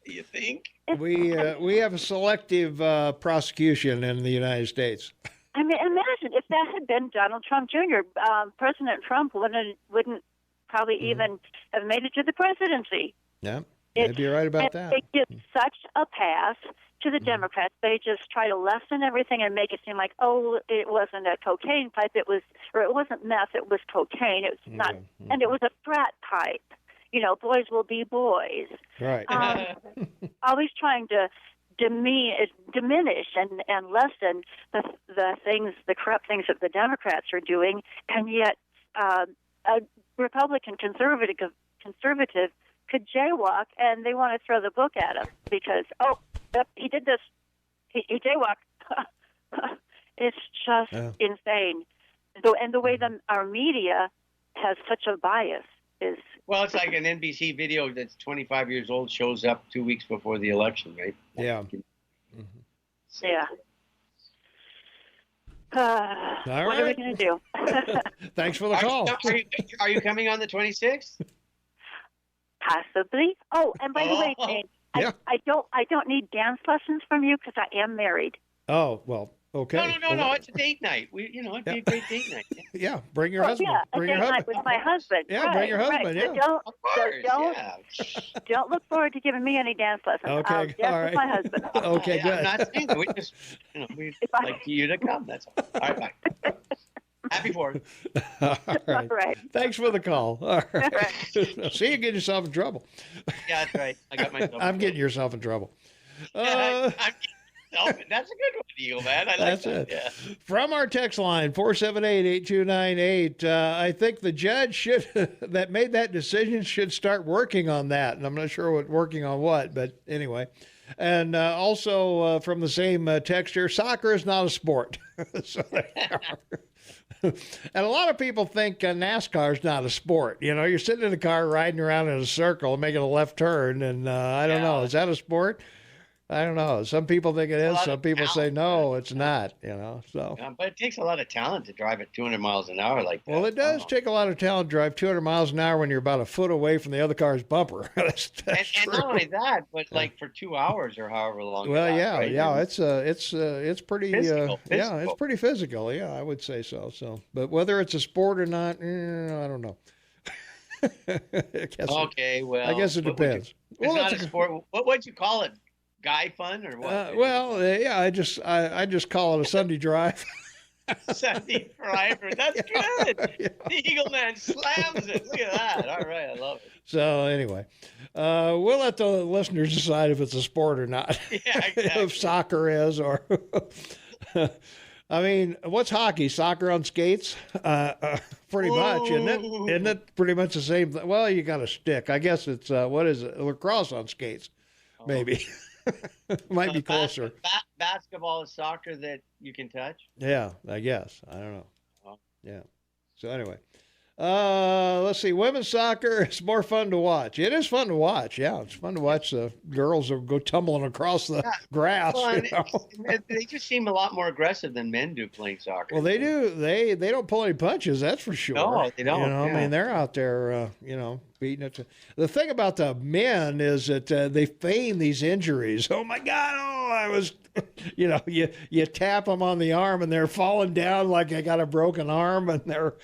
You think? We have a selective prosecution in the United States. I mean, imagine if that had been Donald Trump Jr. President Trump wouldn't probably even have made it to the presidency. Yeah, maybe you're right about that. It gives such a pass to the Democrats. They just try to lessen everything and make it seem like, it wasn't a cocaine pipe, it wasn't meth, it was cocaine. It was not, and it was a frat pipe. Boys will be boys. Right. Always trying to diminish and lessen the corrupt things that the Democrats are doing, and yet a Republican conservative could jaywalk, and they want to throw the book at him because he did this, he jaywalked. It's just insane. And the way our media has such a bias is. Well, it's like an NBC video that's 25 years old shows up 2 weeks before the election, right? Yeah. Yeah. What are we going to do? Thanks for the call. Are you coming on the 26th? Possibly. Oh, and by the way, Jane, I don't need dance lessons from you because I am married. Oh, well, okay. No. It's a date night. It'd be a great date night. Yeah, bring your husband. Yeah, bring a your date husband. night with my husband. Yeah, right, bring your husband. Right. Yeah. So don't look forward to giving me any dance lessons. Okay, I'll dance all right. with my husband. Okay, good. I'm not saying that. We'd like you to come. That's all. All right, bye. Happy 4th. All right. Thanks for the call. All right. See, you get yourself in trouble. Yeah, that's right. I got myself. I'm getting yourself in trouble. That's a good one, Eagle, man. I like that. Yeah. From our text line, 478-8298, I think the judge that made that decision should start working on that. And I'm not sure working on what, but anyway. And also from the same texture, soccer is not a sport. So and a lot of people think NASCAR is not a sport. You're sitting in a car riding around in a circle making a left turn, and I don't know. Is that a sport? I don't know. Some people think it is. Some people say no, it's not. So. Yeah, but it takes a lot of talent to drive at 200 miles an hour like that. Well, it does take a lot of talent to drive 200 miles an hour when you're about a foot away from the other car's bumper. That's and not only that, but for 2 hours or however long. Well, right? it's pretty physical. it's pretty physical. Yeah, I would say so. But whether it's a sport or not, I don't know. I guess it depends. It's not a sport. What would you call it? guy fun or what? Yeah, I just call it a Sunday drive. Sunday driver. That's good. Yeah. The Eagle Man slams it. Look at that. All right, I love it. So anyway, we'll let the listeners decide if it's a sport or not. Yeah, exactly. If soccer is, or I mean, what's hockey? Soccer on skates? Pretty much, isn't it? Isn't it pretty much the same thing? Well, you got a stick. I guess it's what is it? Lacrosse on skates, maybe. Might be closer. Basketball is soccer that you can touch? Yeah, I guess. I don't know. Yeah. So anyway, let's see. Women's soccer is more fun to watch. It is fun to watch. Yeah, it's fun to watch the girls go tumbling across the grass. Well, they just seem a lot more aggressive than men do playing soccer. Well, they do. They don't pull any punches. That's for sure. No, they don't. I mean, they're out there, beating it. The thing about the men is that they feign these injuries. Oh my God! Oh, I was, you tap them on the arm and they're falling down like they got a broken arm and they're,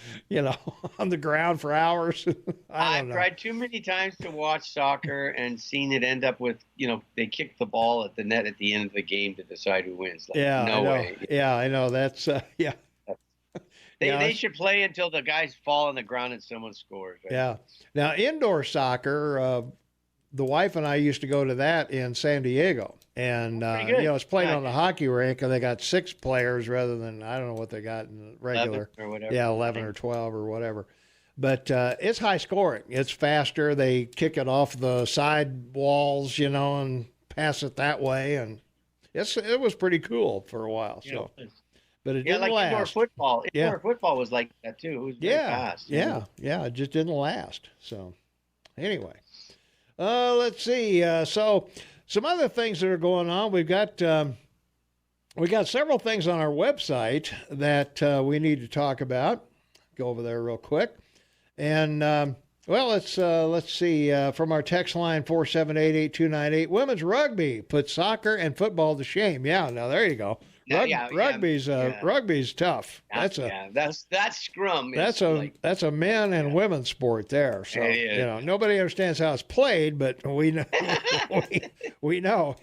on the ground for hours. I've tried too many times to watch soccer and seen it end up with, they kick the ball at the net at the end of the game to decide who wins. Like, no way. Yeah, I know. That's yeah. They should play until the guys fall on the ground and someone scores. Right? Yeah. Now, indoor soccer, the wife and I used to go to that in San Diego. And, it's played on the hockey rink, and they got 6 players rather than, I don't know what they got in the regular. 11 or whatever. Yeah, 11 or 12 or whatever. But it's high scoring. It's faster. They kick it off the side walls, and pass it that way. And it was pretty cool for a while. So. But it didn't last. Indoor football. Indoor football was like that too. It was very fast. Yeah. It just didn't last. So, anyway, let's see. So, some other things that are going on. We got several things on our website that we need to talk about. Go over there real quick, and let's see. From our text line 478-8298, women's rugby puts soccer and football to shame. Yeah, now there you go. Rugby's tough. That's scrum. That's a men and women's sport there. So nobody understands how it's played, but we know we know.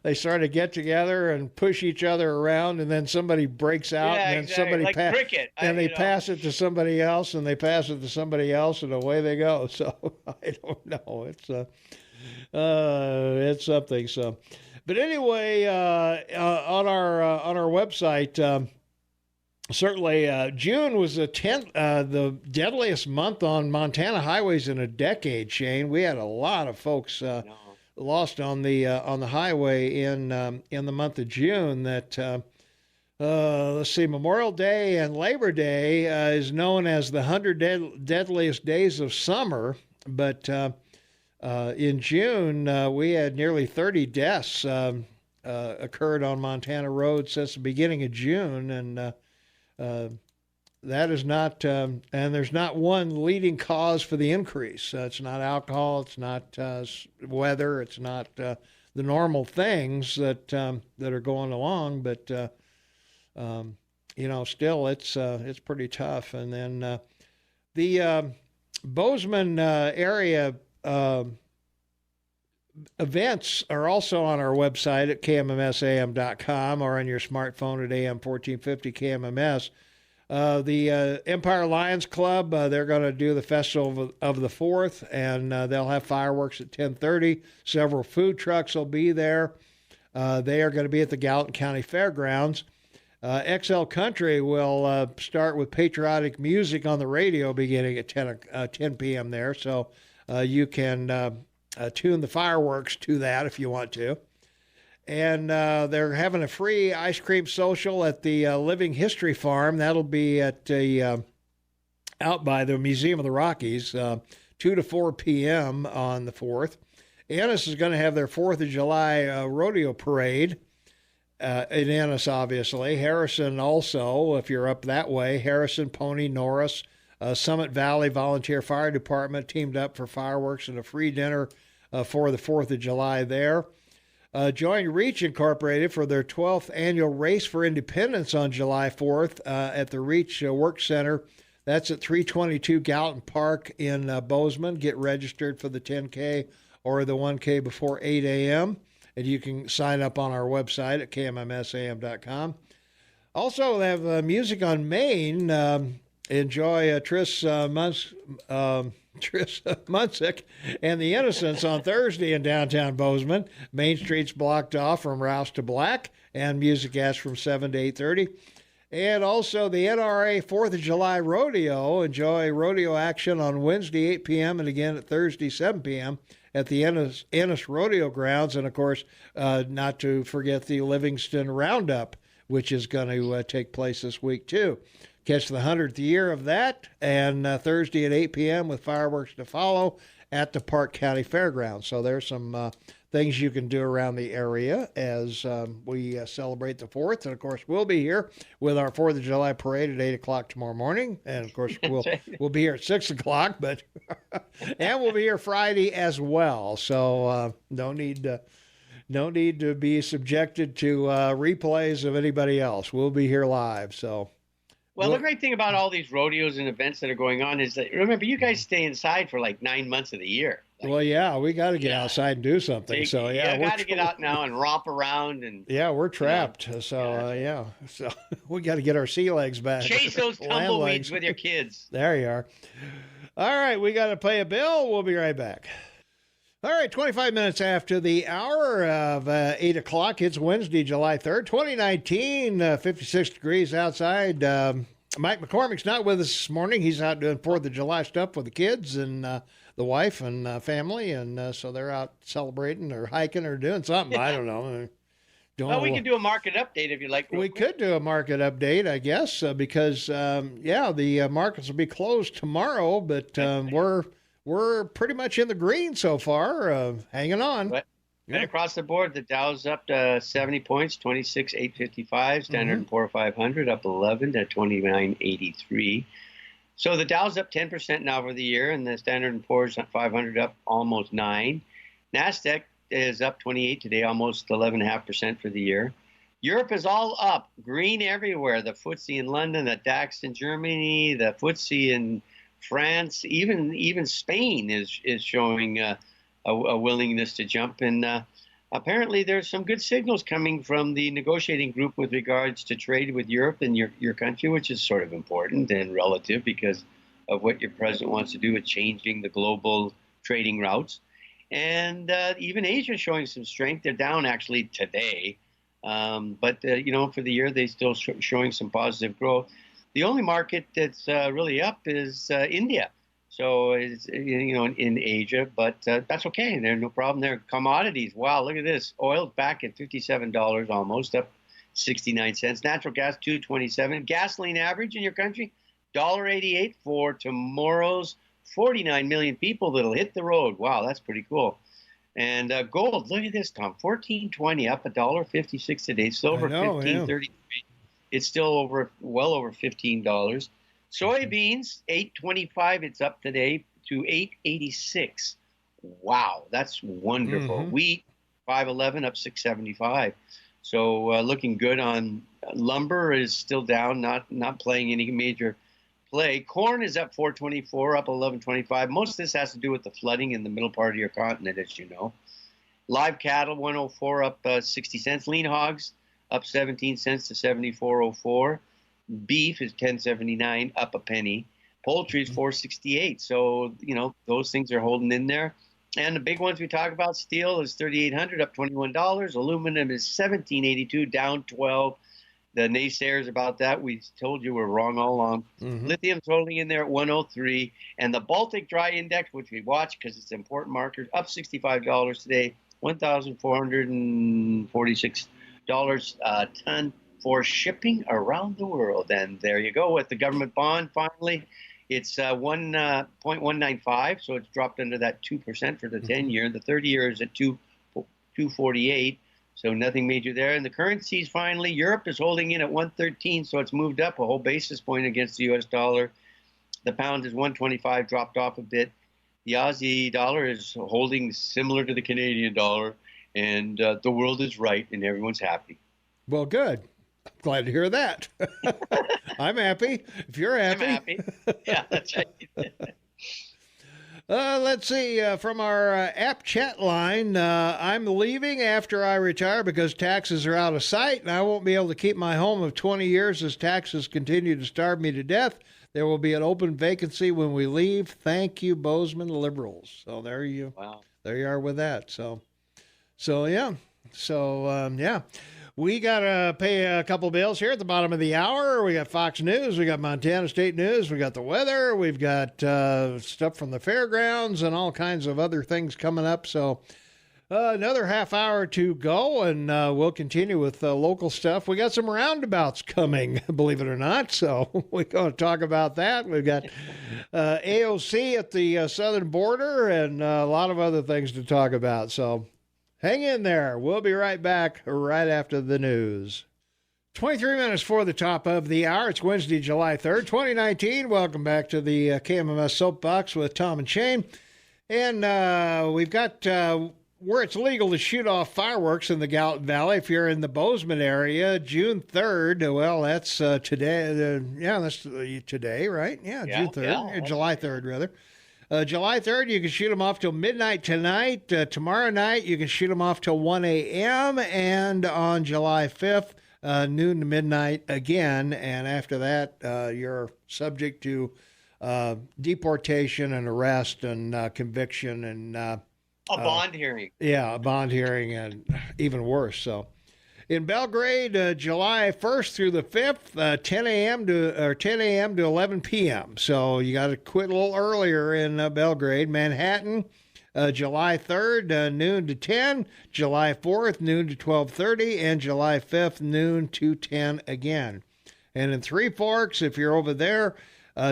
They sort of get together and push each other around, and then somebody breaks out, and then somebody cricket. And they pass it to somebody else, and they pass it to somebody else, and away they go. So I don't know. It's something. So. But anyway, on our website, certainly June was the deadliest month on Montana highways in a decade. Shane, we had a lot of folks lost on the highway in the month of June. That let's see, Memorial Day and Labor Day is known as the 100 deadliest days of summer, but in June, we had nearly 30 deaths occurred on Montana roads since the beginning of June, and that is not, and there's not one leading cause for the increase. It's not alcohol, it's not weather, it's not the normal things that are going along, but still it's pretty tough. And then the Bozeman area. Events are also on our website at kmmsam.com or on your smartphone at AM 1450 KMMS. The Empire Lions Club, they're going to do the Festival of the 4th, and they'll have fireworks at 10:30. Several food trucks will be there. They are going to be at the Gallatin County Fairgrounds. XL Country will start with patriotic music on the radio beginning at 10 p.m. there, so you can tune the fireworks to that if you want to. And they're having a free ice cream social at the Living History Farm. That'll be at out by the Museum of the Rockies, 2 to 4 p.m. on the 4th. Ennis is going to have their 4th of July rodeo parade in Ennis, obviously. Harrison also, if you're up that way. Harrison, Pony, Norris, Summit Valley Volunteer Fire Department teamed up for fireworks and a free dinner for the 4th of July there. Join Reach Incorporated for their 12th annual Race for Independence on July 4th at the Reach Work Center. That's at 322 Gallatin Park in Bozeman. Get registered for the 10K or the 1K before 8 a.m. and you can sign up on our website at kmmsam.com. Also, they have music on Main. Enjoy Tris Munsick and the Innocents on Thursday in downtown Bozeman. Main Street's blocked off from Rouse to Black, and music asks from 7 to 8:30. And also the NRA 4th of July Rodeo. Enjoy rodeo action on Wednesday, 8 p.m. and again at Thursday, 7 p.m. at the Ennis Rodeo Grounds. And, of course, not to forget the Livingston Roundup, which is going to take place this week, too. Catch the 100th year of that, and Thursday at 8 p.m. with fireworks to follow at the Park County Fairgrounds. So there's some things you can do around the area as we celebrate the 4th. And, of course, we'll be here with our 4th of July parade at 8 o'clock tomorrow morning. And, of course, we'll be here at 6 o'clock, but and we'll be here Friday as well. So no need to be subjected to replays of anybody else. We'll be here live, so... Well, the great thing about all these rodeos and events that are going on is that, remember, you guys stay inside for like 9 months of the year. Like, well, yeah, we got to get outside and do something. So, yeah. You got to get out now and romp around. And yeah, we're trapped. So, So we got to get our sea legs back. Chase those tumbleweeds with your kids. There you are. All right, we got to pay a bill. We'll be right back. All right, 25 minutes after the hour of 8 o'clock. It's Wednesday, July 3rd, 2019, 56 degrees outside. Mike McCormick's not with us this morning. He's out doing 4th of July stuff with the kids and the wife and family, and so they're out celebrating or hiking or doing something. I don't know. Well, we could do a market update if you like. We could do a market update, I guess, because, the markets will be closed tomorrow, but we're pretty much in the green so far, hanging on. Right across the board, the Dow's up to 70 points, 26,855. Standard & Poor 500 up 11 to 2983. So the Dow's up 10% now for the year, and the Standard & Poor's 500 up almost 9. NASDAQ is up 28 today, almost 11.5% for the year. Europe is all up, green everywhere. The FTSE in London, the DAX in Germany, the FTSE in France, even Spain is showing a willingness to jump. And apparently there's some good signals coming from the negotiating group with regards to trade with Europe and your country, which is sort of important and relative because of what your president wants to do with changing the global trading routes. And even Asia is showing some strength. They're down actually today. But for the year, they still showing some positive growth. The only market that's really up is India. So it's, in Asia, but that's okay. There's no problem there. Commodities, wow, look at this. Oil's back at $57 almost, up 69 cents. Natural gas, $2.27. Gasoline average in your country, $1.88 for tomorrow's 49 million people that'll hit the road. Wow, that's pretty cool. And gold, look at this, Tom, $14.20, up $1.56 today. Silver, $15.33. It's still well over $15. Soybeans, $8.25. It's up today to $8.86. Wow, that's wonderful. Wheat, $5.11, up $6.75. So looking good on lumber is still down, not playing any major play. Corn is up $4.24, up $11.25. Most of this has to do with the flooding in the middle part of your continent, as you know. Live cattle, $104, up 60 cents. Lean hogs, up 17 cents to 74.04. Beef is $10.79, up a penny. Poultry is $4.68. So, those things are holding in there. And the big ones we talk about, steel is $3,800, up $21. Aluminum is $17.82, down 12. The naysayers about that, we told you were wrong all along. Lithium's holding in there at 103. And the Baltic Dry Index, which we watch because it's an important marker, up $65 today, $1,446 a ton for shipping around the world. And there you go with the government bond finally. It's 1.195, so it's dropped under that 2% for the 10-year. The 30-year is at 2.48, so nothing major there. And the currencies finally, Europe is holding in at 113, so it's moved up a whole basis point against the U.S. dollar. The pound is 125, dropped off a bit. The Aussie dollar is holding similar to the Canadian dollar, and the world is right, and everyone's happy. Well, good. I'm glad to hear that. I'm happy. If you're happy. I'm happy. Yeah, that's right. Let's see, from our app chat line, I'm leaving after I retire because taxes are out of sight, and I won't be able to keep my home of 20 years as taxes continue to starve me to death. There will be an open vacancy when we leave. Thank you, Bozeman liberals. So there you are with that. So yeah. We got to pay a couple bills here at the bottom of the hour. We got Fox News. We got Montana State News. We got the weather. We've got stuff from the fairgrounds and all kinds of other things coming up. So another half hour to go, and we'll continue with local stuff. We got some roundabouts coming, believe it or not. So we're going to talk about that. We've got AOC at the southern border and a lot of other things to talk about. So hang in there. We'll be right back right after the news. 23 minutes for the top of the hour. It's Wednesday, July 3rd, 2019. Welcome back to the KMMS Soapbox with Tom and Shane. And we've got where it's legal to shoot off fireworks in the Gallatin Valley. If you're in the Bozeman area, June 3rd, well, that's today. That's today, right? Yeah, June 3rd. July 3rd, rather. July 3rd, you can shoot them off till midnight tonight. Tomorrow night, you can shoot them off till 1 a.m. And on July 5th, noon to midnight again. And after that, you're subject to deportation and arrest and conviction and a bond hearing. Yeah, a bond hearing and even worse. So in Belgrade, July 1st through the 5th, 10 a.m. to 11 p.m. So you got to quit a little earlier in Belgrade. Manhattan, July 3rd, noon to 10. July 4th, noon to 12:30. And July 5th, noon to 10 again. And in Three Forks, if you're over there,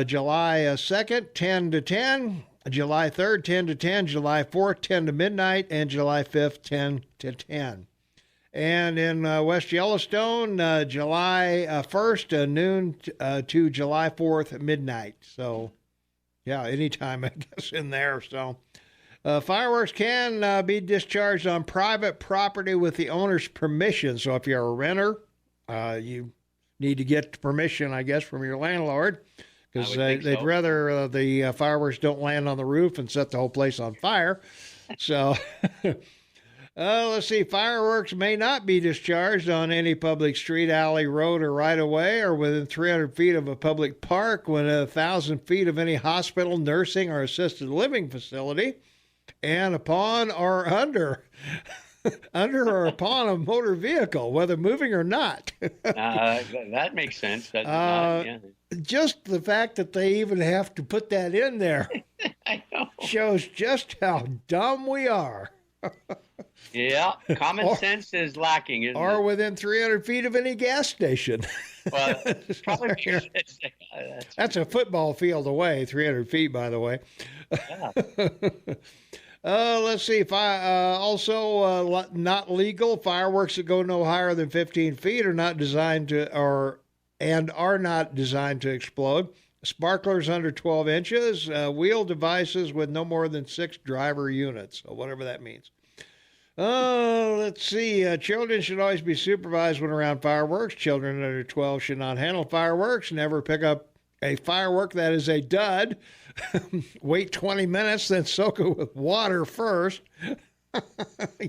July 2nd, 10 to 10. July 3rd, 10 to 10. July 4th, 10 to midnight. And July 5th, 10 to 10. And in West Yellowstone, July 1st, noon to July 4th, midnight. So, yeah, anytime, I guess, in there. So, fireworks can be discharged on private property with the owner's permission. So, if you're a renter, you need to get permission, I guess, from your landlord. Because they'd rather the fireworks don't land on the roof and set the whole place on fire. So... let's see. Fireworks may not be discharged on any public street, alley, road, or right-of-way, or within 300 feet of a public park, within 1,000 feet of any hospital, nursing, or assisted living facility, and upon or under or upon a motor vehicle, whether moving or not. That makes sense. Just the fact that they even have to put that in there I know. Shows just how dumb we are. Yeah, common sense is lacking, isn't or it? within 300 feet of any gas station. Well, probably that's a football field away, 300 feet, by the way. Yeah. Let's see. Also, not legal. Fireworks that go no higher than 15 feet are not designed to, are not designed to explode. Sparklers under 12 inches. Wheel devices with no more than 6 driver units, or whatever that means. Let's see. Children should always be supervised when around fireworks. Children under 12 should not handle fireworks. Never pick up a firework that is a dud. Wait 20 minutes, then soak it with water first.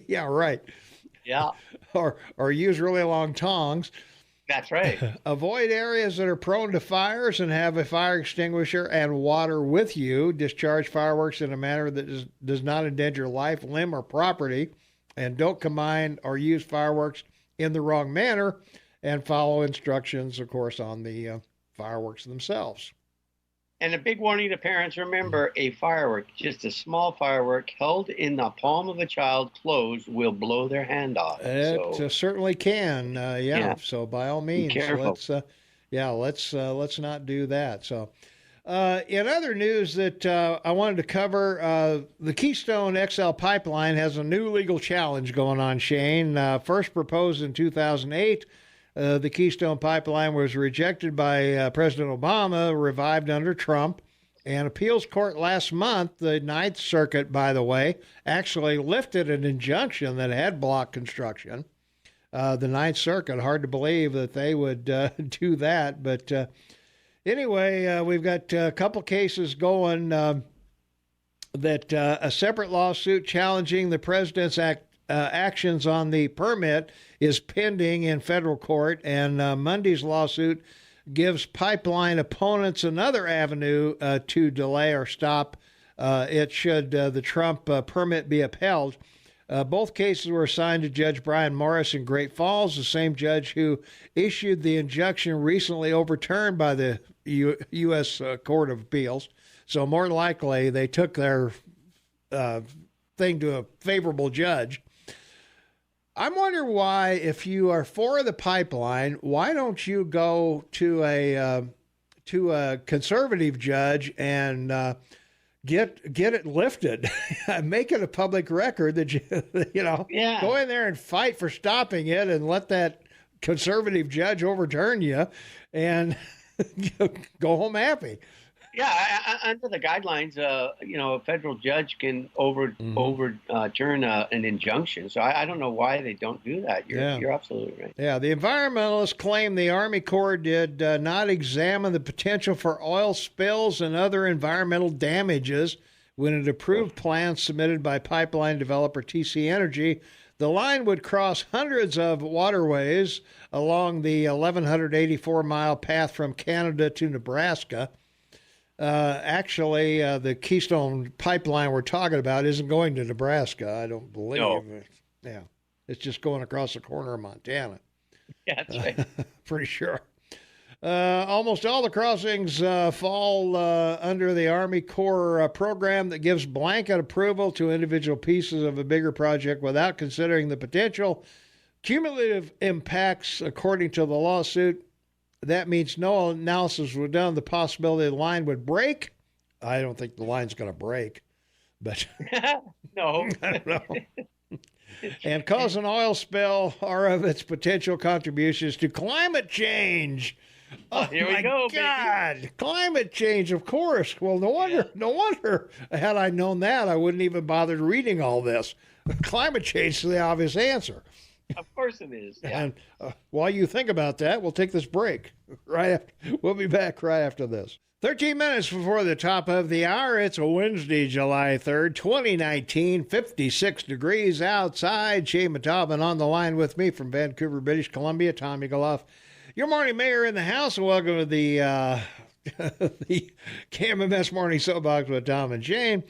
Yeah, right. Yeah. Or use really long tongs. That's right. Avoid areas that are prone to fires and have a fire extinguisher and water with you. Discharge fireworks in a manner that does not endanger life, limb, or property. And don't combine or use fireworks in the wrong manner. And follow instructions, of course, on the fireworks themselves. And a big warning to parents, remember, a firework, just a small firework held in the palm of a child closed, will blow their hand off. It certainly can. Yeah. So by all means, let's not do that. So in other news that I wanted to cover, the Keystone XL pipeline has a new legal challenge going on, Shane. First proposed in 2008. The Keystone Pipeline was rejected by President Obama, revived under Trump. And appeals court last month, the Ninth Circuit, by the way, actually lifted an injunction that had blocked construction. The Ninth Circuit, hard to believe that they would do that. But anyway, we've got a couple cases going. that a separate lawsuit challenging the president's actions on the permit is pending in federal court, and Monday's lawsuit gives pipeline opponents another avenue to delay or stop it should the Trump permit be upheld. Both cases were assigned to Judge Brian Morris in Great Falls, the same judge who issued the injunction recently overturned by the U.S. Court of Appeals. So more likely they took their thing to a favorable judge. I'm wondering why, if you are for the pipeline, why don't you go to a conservative judge and get it lifted, make it a public record that go in there and fight for stopping it, and let that conservative judge overturn you, and go home happy. Yeah, under the guidelines, a federal judge can overturn an injunction. So I don't know why they don't do that. You're absolutely right. Yeah, the environmentalists claim the Army Corps did not examine the potential for oil spills and other environmental damages when it approved plans submitted by pipeline developer TC Energy. The line would cross hundreds of waterways along the 1,184-mile path from Canada to Nebraska. Actually, the Keystone pipeline we're talking about isn't going to Nebraska, I don't believe. No. Yeah, it's just going across the corner of Montana. Yeah, that's right. Pretty sure. Almost all the crossings fall under the Army Corps program that gives blanket approval to individual pieces of a bigger project without considering the potential cumulative impacts, according to the lawsuit. That means no analysis was done. The possibility the line would break. I don't think the line's going to break, but no. I don't know. And cause an oil spill are of its potential contributions to climate change. Oh, here we go, God, baby. Climate change, of course. Well, no wonder. Had I known that, I wouldn't even bother reading all this. Climate change is the obvious answer. Of course it is. Yeah. And while you think about that, we'll take this break. We'll be back right after this. 13 minutes before the top of the hour. It's a Wednesday, July 3rd, 2019, 56 degrees outside. Shane Matobin on the line with me from Vancouver, British Columbia. Tommy Goloff, your morning mayor in the house, and welcome to the the KMMS Morning Soapbox with Tom and Shane.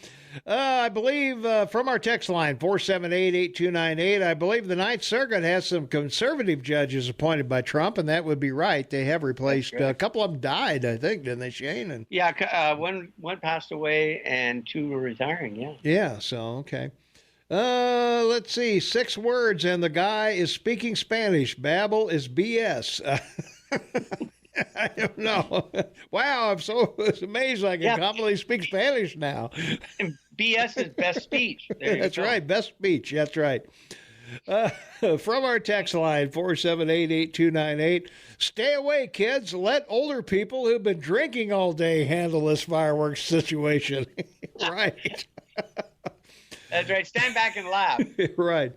I believe from our text line, 478-8298, I believe the Ninth Circuit has some conservative judges appointed by Trump, and that would be right. They have replaced, a couple of them died, I think, didn't they, Shane? And, one passed away and two were retiring, yeah. Yeah, so, okay. Let's see, 6 words, and the guy is speaking Spanish. Babble is BS. I don't know. Wow, I'm so amazed I can confidently speak Spanish now. And BS is best speech. That's right, best speech. That's right. From our text line, 478-8298, stay away, kids. Let older people who've been drinking all day handle this fireworks situation. Right. That's right. Stand back and laugh. Right.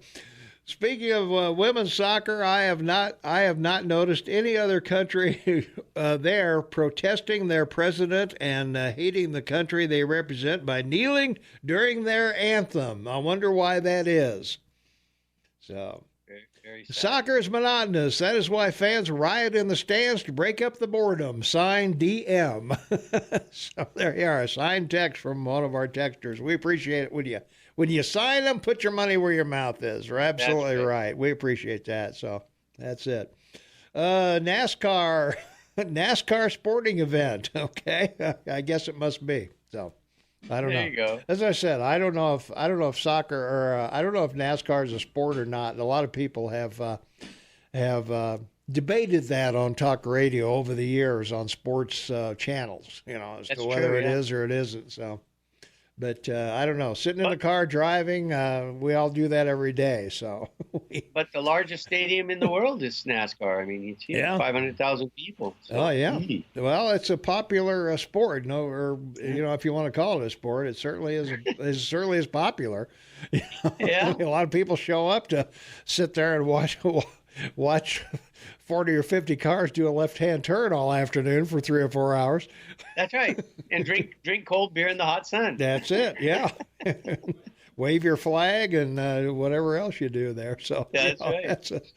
Speaking of women's soccer, I have not noticed any other country there protesting their president and hating the country they represent by kneeling during their anthem. I wonder why that is. So, very soccer is monotonous. That is why fans riot in the stands to break up the boredom. Signed DM. So there you are, a signed text from one of our texters. We appreciate it. When you sign them, put your money where your mouth is. You're absolutely right. We appreciate that. So that's it. NASCAR sporting event. Okay, I guess it must be. So I don't know. There you go. As I said, I don't know if soccer or I don't know if NASCAR is a sport or not. And a lot of people have debated that on talk radio over the years on sports channels. As to whether it is or it isn't. So. But I don't know. Sitting in the car driving, we all do that every day. So, but the largest stadium in the world is NASCAR. I mean, it's 500,000 people. So. Oh yeah. Well, it's a popular sport. If you want to call it a sport, it certainly is. It certainly is popular. Yeah. A lot of people show up to sit there and watch 40 or 50 cars do a left-hand turn all afternoon for 3 or 4 hours. That's right. And drink cold beer in the hot sun. That's it. Yeah. Wave your flag and whatever else you do there. So that's right.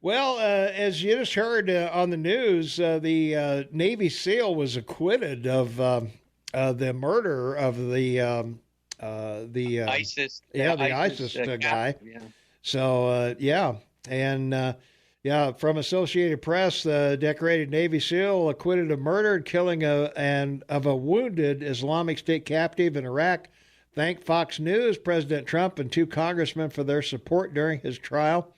Well, as you just heard on the news, the Navy SEAL was acquitted of the murder of the ISIS. The ISIS guy. Yeah. So from Associated Press, the decorated Navy SEAL acquitted of murder and killing of a wounded Islamic State captive in Iraq. Thanked Fox News, President Trump, and 2 congressmen for their support during his trial.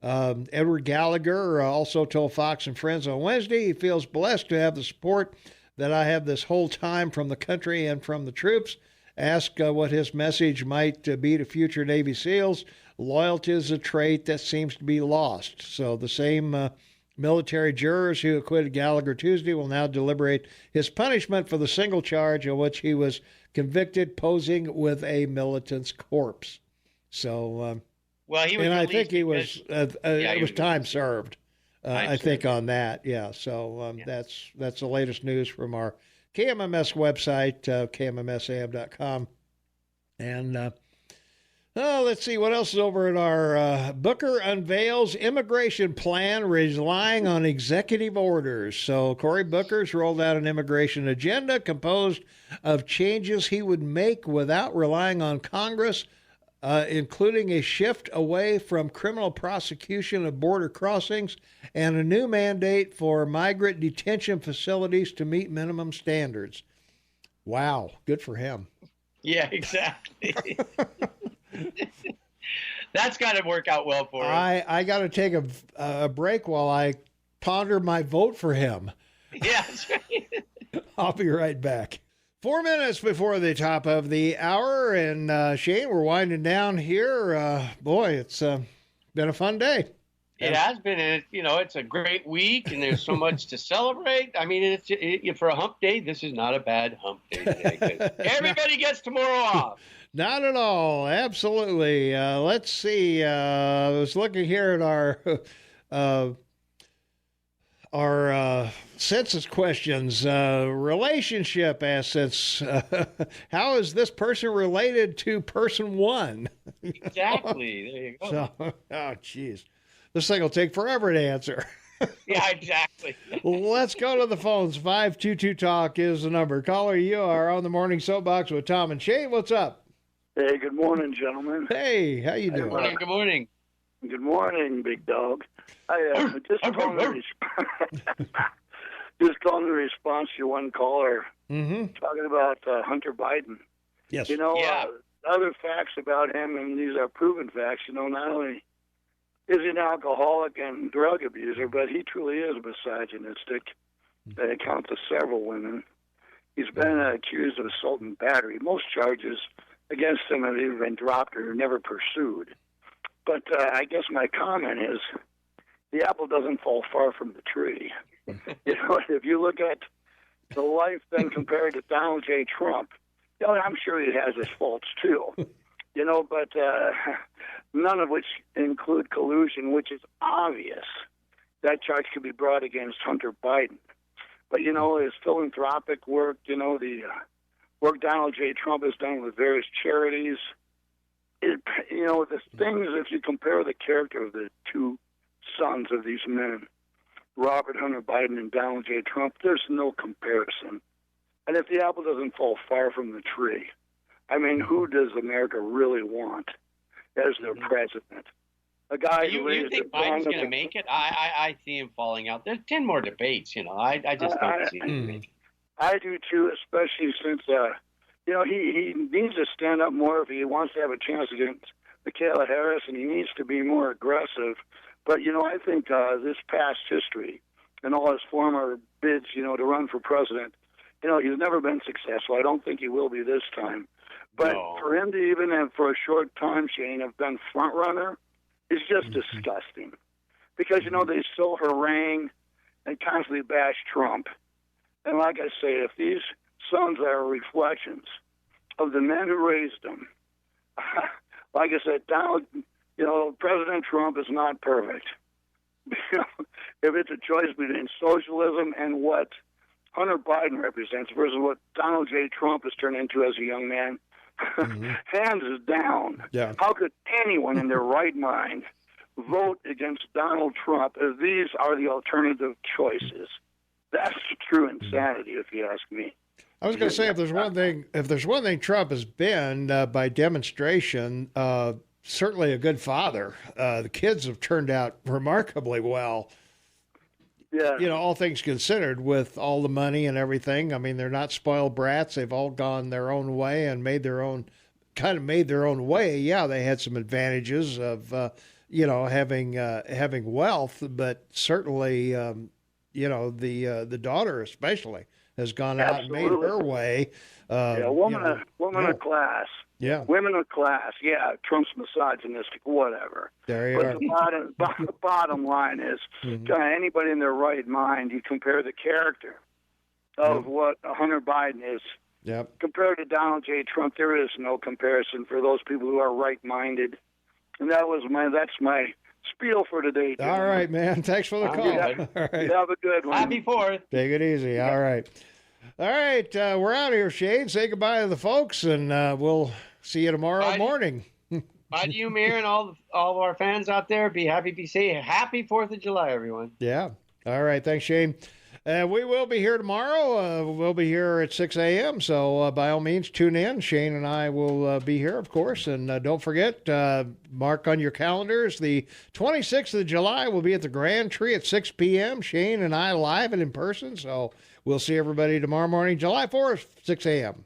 Edward Gallagher also told Fox and Friends on Wednesday he feels blessed to have the support that I have this whole time from the country and from the troops. Asked what his message might be to future Navy SEALs. Loyalty is a trait that seems to be lost. So the same military jurors who acquitted Gallagher Tuesday will now deliberate his punishment for the single charge of which he was convicted, posing with a militant's corpse. So, I think he was. It was time served. I think on that. Yeah. So that's the latest news from our KMMS website, KMMSAM.com, and. Let's see what else is over at our Booker unveils immigration plan relying on executive orders. So Cory Booker's rolled out an immigration agenda composed of changes he would make without relying on Congress, including a shift away from criminal prosecution of border crossings and a new mandate for migrant detention facilities to meet minimum standards. Wow, good for him. Yeah, exactly. That's got to work out well for him. I got to take a break while I ponder my vote for him. Yeah, that's right. I'll be right back. 4 minutes before the top of the hour, and Shane, we're winding down here. Boy, it's been a fun day. It has been, and it's a great week, and there's so much to celebrate. I mean, for a hump day, this is not a bad hump day today. Everybody gets tomorrow off. Not at all. Absolutely. Let's see. I was looking here at our census questions. Relationship assets. How is this person related to person one? Exactly. There you go. So, oh, geez. This thing will take forever to answer. Yeah, exactly. Let's go to the phones. 522-TALK is the number. Caller, you are on the Morning Soapbox with Tom and Shane. What's up? Hey, good morning, gentlemen. Hey, how you doing? Good morning. Good morning, big dog. I just calling in response to one caller talking about Hunter Biden. Yes. Other facts about him, and these are proven facts. Not only is he an alcoholic and drug abuser, but he truly is misogynistic. That accounts to several women. He's been accused of assault and battery. Most charges against him have either been dropped or never pursued. But I guess my comment is the apple doesn't fall far from the tree. If you look at the life then compared to Donald J. Trump, I'm sure he has his faults too. But none of which include collusion, which is obvious. That charge could be brought against Hunter Biden. But, his philanthropic work, the work Donald J. Trump has done with various charities, the things, if you compare the character of the two sons of these men, Robert Hunter Biden and Donald J. Trump, there's no comparison. And if the apple doesn't fall far from the tree, who does America really want as their president? A guy you think Biden's going to make it? I see him falling out. There's 10 more debates, I just don't see him making it. I do too, especially since, he needs to stand up more if he wants to have a chance against Michaela Harris, and he needs to be more aggressive. But, I think this past history and all his former bids, to run for president, he's never been successful. I don't think he will be this time. But for him to even have, for a short time, Shane, have been front runner is just disgusting. Because, they still harangue and constantly bash Trump. And like I say, if these sons are reflections of the men who raised them, like I said, President Trump is not perfect. if it's a choice between socialism and what Hunter Biden represents versus what Donald J. Trump has turned into as a young man, hands is down. Yeah. How could anyone in their right mind vote against Donald Trump if these are the alternative choices? That's true insanity, if you ask me. I was going to say, if there's one thing Trump has been by demonstration, certainly a good father. The kids have turned out remarkably well. Yeah. You know, all things considered, with all the money and everything. I mean, they're not spoiled brats. They've all gone their own way and made their own way. Yeah, they had some advantages of, having wealth, but certainly, the daughter especially has gone out and made her way. Woman of class. Yeah. Women of class. Yeah, Trump's misogynistic, whatever. There you but are. The bottom line is, anybody in their right mind, you compare the character of what Hunter Biden is. Yep. Compared to Donald J. Trump, there is no comparison for those people who are right-minded. And that's my spiel for today. All right, man. Thanks for the call. All right. Have a good one. Happy 4th. Take it easy. All right. All right. We're out of here, Shane. Say goodbye to the folks, and we'll see you tomorrow morning. Bye to you, Mayor, and all of our fans out there. Be happy, be safe. Happy 4th of July, everyone. Yeah. All right. Thanks, Shane. We will be here tomorrow. We'll be here at 6 a.m., so by all means, tune in. Shane and I will be here, of course. And don't forget, mark on your calendars, the 26th of July, we'll be at the GranTree at 6 p.m. Shane and I live and in person, so we'll see everybody tomorrow morning, July 4th, 6 a.m.